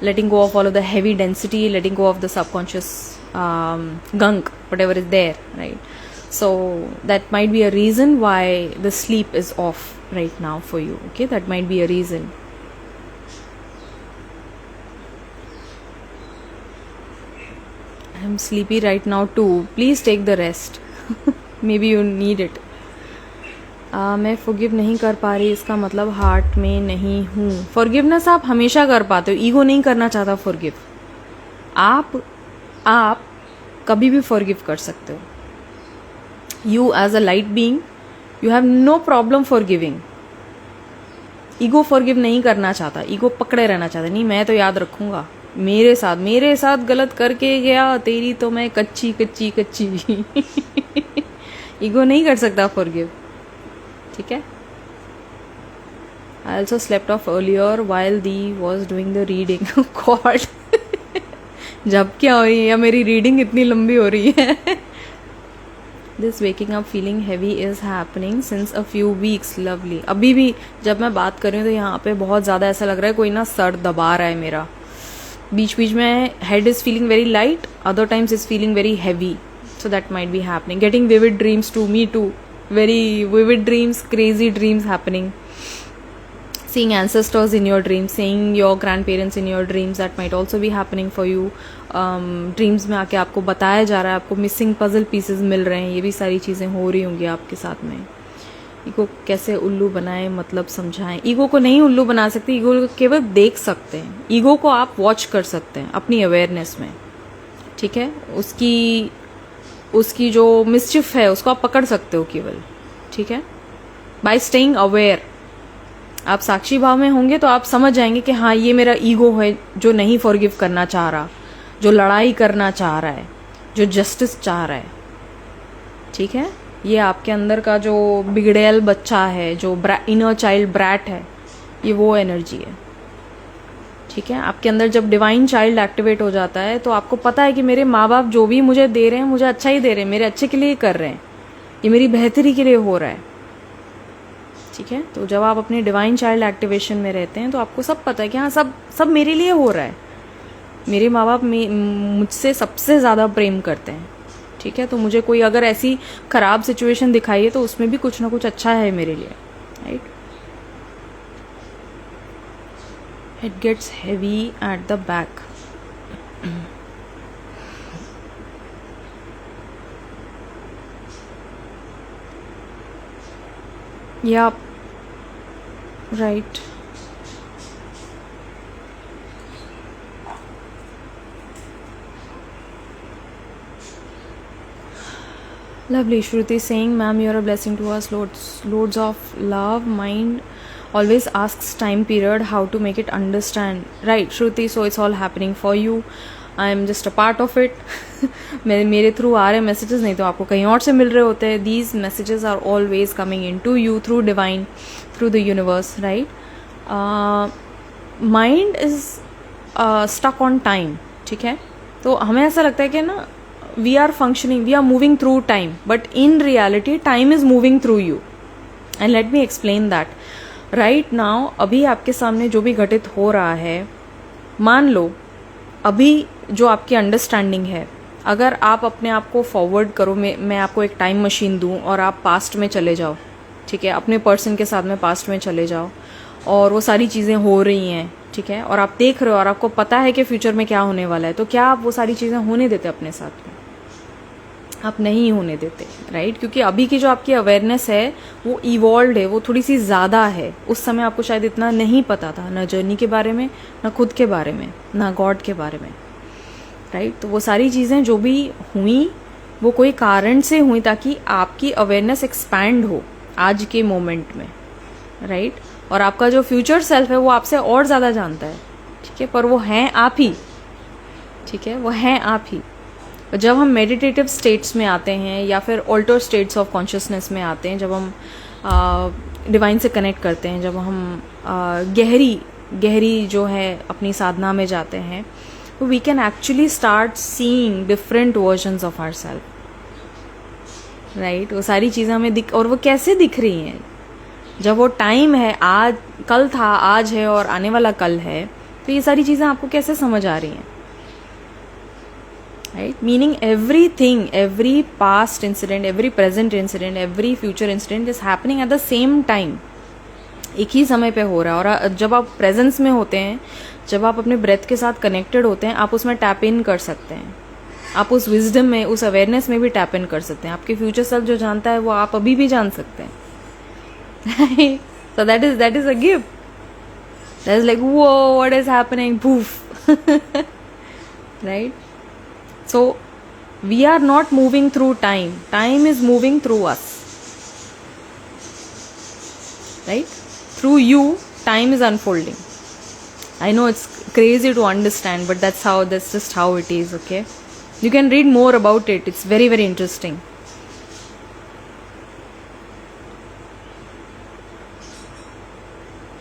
letting go of all of the heavy density, letting go of the subconscious gunk, whatever is there, right? So that might be a reason why the sleep is off right now for you. Okay, that might be a reason. I'm sleepy right now too. Please take the rest. Maybe you need it. मैं forgive नहीं कर पा रही, इसका मतलब heart में नहीं हूँ। फॉरगिवनेस आप हमेशा कर पाते हो, ईगो नहीं करना चाहता फॉरगिव। आप कभी भी फॉरगिव कर सकते हो। You as a light being, you have no problem forgiving. Ego forgive नहीं करना चाहता, ईगो पकड़े रहना चाहता, नहीं मैं तो याद रखूंगा, मेरे साथ गलत करके गया, तेरी तो मैं कच्ची कच्ची कच्ची ईगो नहीं कर सकता फॉरगिव, ठीक है। I also slept off earlier while Dee was doing the reading. God, जब क्या हो रही है या मेरी रीडिंग इतनी लंबी हो रही है। This waking up feeling heavy is happening since a few weeks. Lovely. अभी भी जब मैं बात कर रही हूँ तो यहाँ पे बहुत ज़्यादा ऐसा लग रहा है कोई ना सर दबा रहा है मेरा। बीच बीच में head is feeling very light, other times is feeling very heavy. So that might be happening. Getting vivid dreams too, me too. Very vivid dreams, crazy dreams happening. Seeing ancestors in your dreams, seeing your grandparents in your dreams, that might also be happening for you. Dreams में आके आपको बताया जा रहा है, आपको missing puzzle pieces मिल रहे हैं, ये भी सारी चीज़ें हो रही होंगी आपके साथ में। ईगो कैसे उल्लू बनाए, मतलब समझाएं। ईगो को नहीं उल्लू बना सकते, ईगो को केवल देख सकते हैं। ईगो को आप वॉच कर सकते हैं अपनी अवेयरनेस में, ठीक है। उसकी जो मिसचिफ है उसको आप पकड़ सकते हो केवल, ठीक है, बाय स्टेइंग अवेयर। आप साक्षी भाव में होंगे तो आप समझ जाएंगे कि हाँ ये मेरा ईगो है जो नहीं फॉरगिव करना चाह रहा, जो लड़ाई करना चाह रहा है, जो जस्टिस चाह रहा है, ठीक है। ये आपके अंदर का जो बिगड़ैल बच्चा है, जो इनर चाइल्ड ब्रैट है, ये वो एनर्जी है, ठीक है। आपके अंदर जब डिवाइन चाइल्ड एक्टिवेट हो जाता है तो आपको पता है कि मेरे माँ बाप जो भी मुझे दे रहे हैं मुझे अच्छा ही दे रहे हैं, मेरे अच्छे के लिए कर रहे हैं, ये मेरी बेहतरी के लिए हो रहा है, ठीक है। तो जब आप अपने डिवाइन चाइल्ड एक्टिवेशन में रहते हैं तो आपको सब पता है कि हाँ सब मेरे लिए हो रहा है, मेरे माँ बाप मुझसे सबसे ज़्यादा प्रेम करते हैं, ठीक है। तो मुझे कोई अगर ऐसी खराब सिचुएशन दिखाई है तो उसमें भी कुछ ना कुछ अच्छा है मेरे लिए, right. It gets heavy at the back. या right, lovely. Shruti saying, ma'am, you're a blessing to us, loads of love. Mind always asks time period, how to make it understand, right Shruti? So it's all happening for you. I am just a part of it. मेरे through आ रहे messages, नहीं तो आपको कहीं और से मिल रहे होते हैं। These messages are always coming into you through divine, through the universe, right? Mind is stuck on time, ठीक है। तो हमें ऐसा लगता है कि ना we are functioning, we are moving through time, but in reality time is moving through you. And let me explain that. Right now, अभी आपके सामने जो भी घटित हो रहा है, मान लो अभी जो आपकी अंडरस्टैंडिंग है, अगर आप अपने आप को फॉरवर्ड करो, मैं आपको एक टाइम मशीन दूं और आप पास्ट में चले जाओ, ठीक है, अपने पर्सन के साथ में पास्ट में चले जाओ और वो सारी चीज़ें हो रही हैं, ठीक है, और आप देख रहे हो और आपको पता है कि फ्यूचर में क्या होने वाला है, तो क्या आप वो सारी चीज़ें होने देते अपने साथ में? आप नहीं होने देते, राइट। क्योंकि अभी की जो आपकी अवेयरनेस है वो इवॉल्व्ड है, वो थोड़ी सी ज़्यादा है। उस समय आपको शायद इतना नहीं पता था, ना जर्नी के बारे में, ना खुद के बारे में, ना गॉड के बारे में, राइट। तो वो सारी चीज़ें जो भी हुई वो कोई कारण से हुई ताकि आपकी अवेयरनेस एक्सपैंड हो आज के मोमेंट में, राइट। और आपका जो फ्यूचर सेल्फ है वो आपसे और ज़्यादा जानता है, ठीक है, पर वो हैं आप ही, ठीक है, वो हैं आप ही। जब हम मेडिटेटिव स्टेट्स में आते हैं या फिर ऑल्टर स्टेट्स ऑफ कॉन्शियसनेस में आते हैं, जब हम डिवाइन से कनेक्ट करते हैं, जब हम गहरी जो है अपनी साधना में जाते हैं, तो we can actually start seeing different versions of our self, right. वो सारी चीज़ें हमें और वो कैसे दिख रही हैं जब वो टाइम है, आज कल था, आज है और आने वाला कल है, तो ये सारी चीज़ें आपको कैसे समझ आ रही हैं, right? Meaning everything, every past incident, every present incident, every future incident is happening at the same time. एक ही समय पे हो रहा है। और जब आप प्रेजेंस में होते हैं, जब आप अपने ब्रेथ के साथ कनेक्टेड होते हैं, आप उसमें टैप इन कर सकते हैं, आप उस विजडम में, उस अवेयरनेस में भी टैप इन कर सकते हैं। आपके फ्यूचर सेल्फ जो जानता है वो आप अभी भी जान सकते हैं, Right? So that is a gift. That is like, whoa, what is happening? Poof. Right? So we are not moving through time. Time is moving through us. Right? Through you, time is unfolding. I know it's crazy to understand, but that's just how it is, okay? You can read more about it. It's very, very interesting.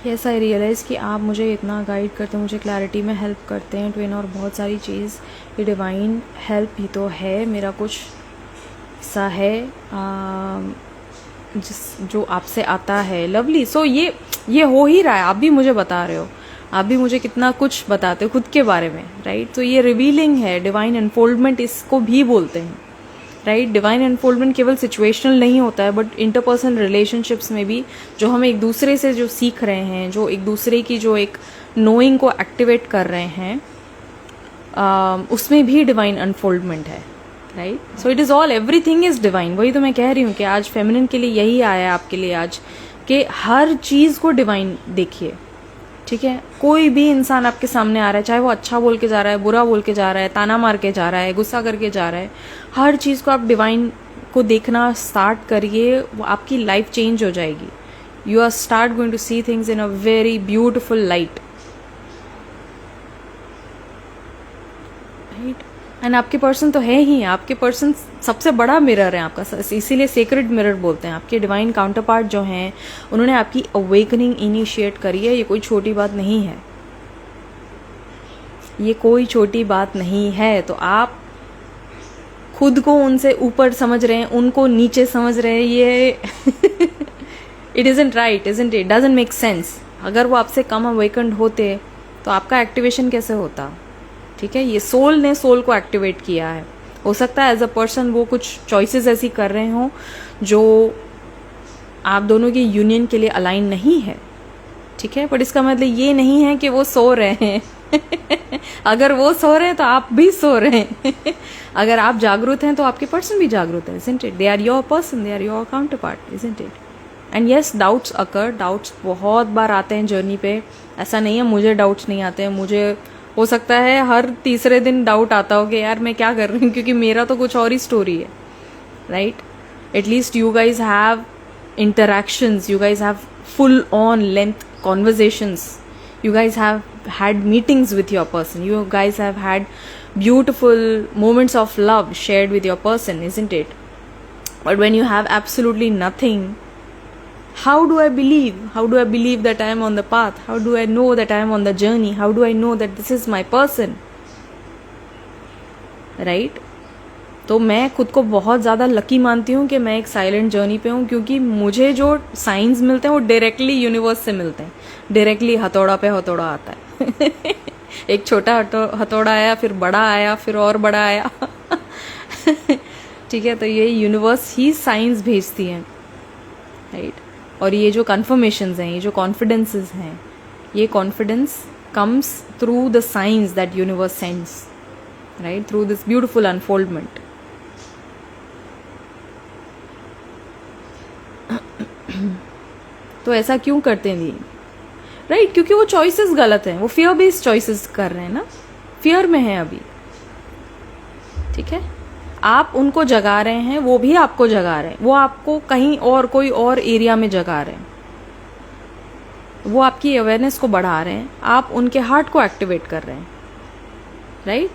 Yes I realize कि आप मुझे इतना guide करते हैं, मुझे clarity में help करते हैं ट्विन, और बहुत सारी चीज़, ये डिवाइन हेल्प ही तो है। मेरा कुछ सा है जो आपसे आता है। लवली। सो ये हो ही रहा है। आप भी मुझे बता रहे हो, आप भी मुझे कितना कुछ बताते हो खुद के बारे में, राइट? तो ये रिवीलिंग है, डिवाइन अनफोल्डमेंट इसको भी बोलते हैं, राइट? डिवाइन अनफोल्डमेंट केवल सिचुएशनल नहीं होता है, बट इंटरपर्सनल रिलेशनशिप्स में भी जो हम एक दूसरे से जो सीख रहे हैं, जो एक दूसरे की जो एक नोइंग को एक्टिवेट कर रहे हैं, उसमें भी डिवाइन अनफोल्डमेंट है, right? So it is all, everything is divine. वही तो मैं कह रही हूँ कि आज फेमिनिन के लिए यही आया है आपके लिए आज, कि हर चीज़ को डिवाइन देखिए, ठीक है? कोई भी इंसान आपके सामने आ रहा है, चाहे वो अच्छा बोल के जा रहा है, बुरा बोल के जा रहा है, ताना मार के जा रहा है, गुस्सा करके जा रहा है, हर चीज़ को आप डिवाइन को देखना स्टार्ट करिए, वो आपकी लाइफ चेंज हो जाएगी। You are start going to see things in a very beautiful light, right? And आपके पर्सन तो है ही, आपके पर्सन सबसे बड़ा मिरर है आपका, इसीलिए सेक्रेड मिरर बोलते हैं। आपके डिवाइन काउंटर पार्ट जो हैं, उन्होंने आपकी अवेकनिंग इनिशिएट करी है। ये कोई छोटी बात नहीं है, ये कोई छोटी बात नहीं है। तो आप खुद को उनसे ऊपर समझ रहे हैं, उनको नीचे समझ रहे हैं, ये it isn't right, isn't it? Doesn't make sense. अगर वो आपसे कम अवेकन्ड होते तो आपका एक्टिवेशन कैसे होता? ठीक है, ये सोल ने सोल को एक्टिवेट किया है। हो सकता है एज अ पर्सन वो कुछ चॉइसेस ऐसी कर रहे हों जो आप दोनों की यूनियन के लिए अलाइन नहीं है, ठीक है? बट इसका मतलब ये नहीं है कि वो सो रहे हैं। अगर वो सो रहे हैं तो आप भी सो रहे हैं। अगर आप जागरूक हैं तो आपके पर्सन भी जागरूक है, isn't it? They are your person, they are your counterpart, isn't it? And yes, doubts occur, doubts बहुत बार आते हैं जर्नी पे। ऐसा नहीं है मुझे डाउट्स नहीं आते हैं, मुझे हो सकता है हर तीसरे दिन डाउट आता हो कि यार मैं क्या कर रही हूँ, क्योंकि मेरा तो कुछ और ही स्टोरी है, right? At least you guys have interactions, you guys have full on length conversations, you guys have had meetings with your person, you guys have had beautiful moments of love shared with your person, isn't it? But when you have absolutely nothing, how do I believe that I am on the path? How do I know that I am on the journey? How do I know that this is my person, right? तो मैं खुद को बहुत ज़्यादा lucky मानती हूँ कि मैं एक साइलेंट जर्नी पे हूँ, क्योंकि मुझे जो साइंस मिलते हैं वो डायरेक्टली यूनिवर्स से मिलते हैं, डायरेक्टली हथौड़ा पे हथौड़ा आता है। एक छोटा हथौड़ा आया, फिर बड़ा आया, फिर और बड़ा आया। ठीक है, तो ये यूनिवर्स ही साइंस भेजती है, राइट? और ये जो कन्फर्मेशंस हैं, ये जो कॉन्फिडेंसेस हैं, ये confidence comes through the science that universe sends, right? Through this beautiful unfoldment. तो ऐसा क्यों करते हैं ये, राइट? क्योंकि वो चॉइसेस गलत हैं, वो फियर बेस्ड चॉइसेस कर रहे हैं ना, फियर में है अभी, ठीक है? आप उनको जगा रहे हैं, वो भी आपको जगा रहे हैं, वो आपको कहीं और कोई और एरिया में जगा रहे हैं, वो आपकी अवेयरनेस को बढ़ा रहे हैं, आप उनके हार्ट को एक्टिवेट कर रहे हैं, राइट?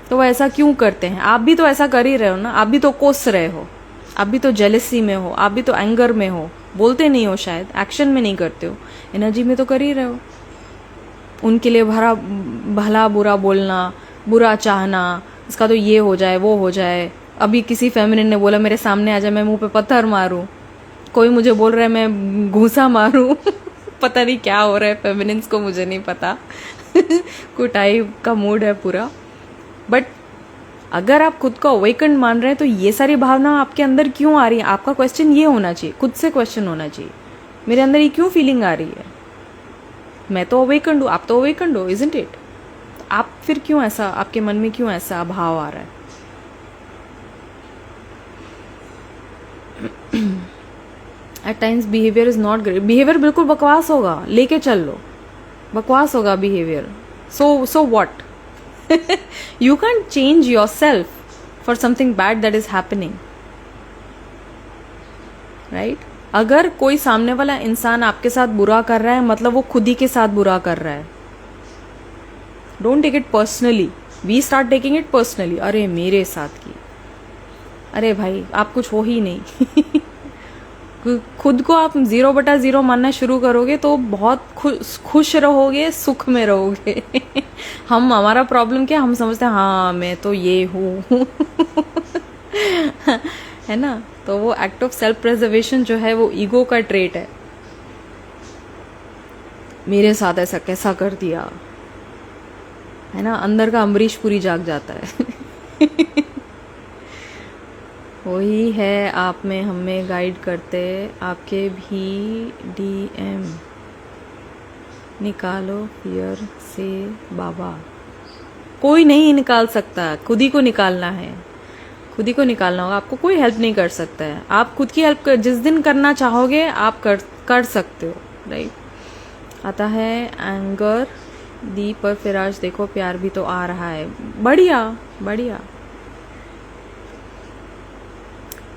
तो वो ऐसा क्यों करते हैं? आप भी तो ऐसा कर ही रहे हो ना, आप भी तो कोस रहे हो, आप भी तो जेलसी में हो, आप भी तो एंगर में हो, बोलते नहीं हो शायद, एक्शन में नहीं करते हो, एनर्जी में तो कर ही रहे हो। उनके लिए भला बुरा बोलना, बुरा चाहना, इसका तो ये हो जाए, वो हो जाए। अभी किसी फेमिनिन ने बोला मेरे सामने आ जाए मैं मुंह पे पत्थर मारूं, कोई मुझे बोल रहा है मैं घूसा मारूं। पता नहीं क्या हो रहा है फेमिनिन्स को, मुझे नहीं पता। कुटाई का मूड है पूरा। बट अगर आप खुद को अवेकन मान रहे हैं तो ये सारी भावना आपके अंदर क्यों आ रही है? आपका क्वेश्चन ये होना चाहिए, खुद से क्वेश्चन होना चाहिए, मेरे अंदर ये क्यों फीलिंग आ रही है? मैं तो अवेकन्ड हूँ, आप तो अवेकन्ड हो, इजंट इट? आप फिर क्यों ऐसा, आपके मन में क्यों ऐसा भाव आ रहा है? At times behavior is not great. Behavior बिल्कुल बकवास होगा, लेके चल लो, बकवास होगा behavior. So what? You can't change yourself for something bad that is happening, right? अगर कोई सामने वाला इंसान आपके साथ बुरा कर रहा है, मतलब वो खुद ही के साथ बुरा कर रहा है. Don't take it personally. We start taking it personally. अरे मेरे साथ की, अरे भाई आप कुछ हो ही नहीं. खुद को आप 0/0 मानना शुरू करोगे तो बहुत खुश रहोगे, सुख में रहोगे. हमारा प्रॉब्लम क्या, हम समझते हैं हाँ मैं तो ये हूँ. है ना? तो वो एक्ट ऑफ सेल्फ प्रिजर्वेशन जो है वो ईगो का ट्रेट है. मेरे साथ ऐसा कैसा कर दिया, है ना? अंदर का अम्बरीश पुरी जाग जाता है. वही है आप में हमें गाइड करते, आपके भी DM निकालो फियर से बाबा. कोई नहीं निकाल सकता, खुद ही को निकालना है, खुद ही को निकालना होगा. आपको कोई हेल्प नहीं कर सकता है. आप खुद की हेल्प जिस दिन करना चाहोगे आप कर सकते हो, राइट? आता है एंगर दी, पर फिर आज देखो प्यार भी तो आ रहा है. बढ़िया बढ़िया.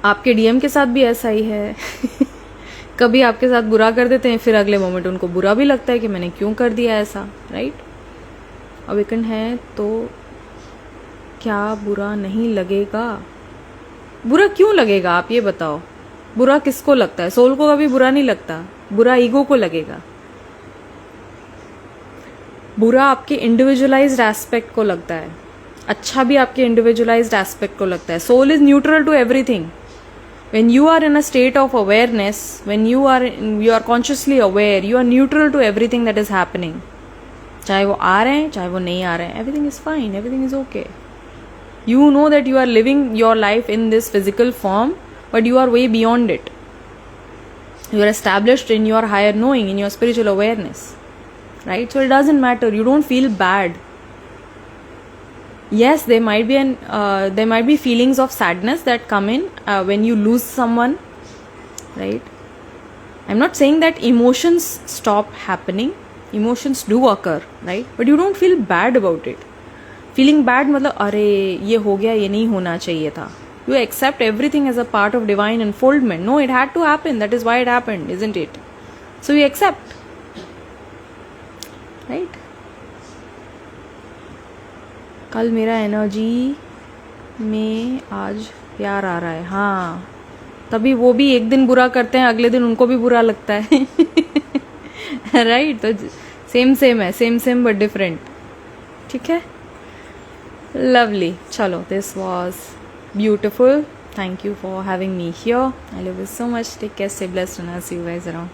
आपके DM के साथ भी ऐसा ही है. कभी आपके साथ बुरा कर देते हैं, फिर अगले मोमेंट उनको बुरा भी लगता है कि मैंने क्यों कर दिया ऐसा, राइट? अवेकन है तो क्या बुरा नहीं लगेगा? बुरा क्यों लगेगा आप ये बताओ. बुरा किसको लगता है? सोल को कभी बुरा नहीं लगता. बुरा ईगो को लगेगा. बुरा आपके इंडिविजुअलाइज्ड एस्पेक्ट को लगता है, अच्छा भी आपके इंडिविजुअलाइज्ड एस्पेक्ट को लगता है. Soul is neutral to everything. When you are in a state of awareness, when you are consciously aware, you are neutral to everything that is happening. चाहे वो आ रहे हैं, चाहे वो नहीं आ रहे हैं, everything is fine, everything is okay. You know that you are living your life in this physical form, but you are way beyond it. You are established in your higher knowing, in your spiritual awareness, right? So it doesn't matter. You don't feel bad. Yes, there might be feelings of sadness that come in when you lose someone, right? I'm not saying that emotions stop happening. Emotions do occur, right? But you don't feel bad about it. Feeling bad मतलब अरे ये हो गया, ये नहीं होना चाहिए था. You accept everything as a part of divine unfoldment. No, it had to happen. That is why it happened, isn't it? So you accept, right? कल मेरा एनर्जी में आज प्यार आ रहा है. हाँ, तभी वो भी एक दिन बुरा करते हैं, अगले दिन उनको भी बुरा लगता है. राइट? तो सेम है, सेम बट डिफरेंट. ठीक है, लवली. चलो, this was beautiful. Thank you for having me here. I love you so much. Take care, stay blessed and I see you guys around.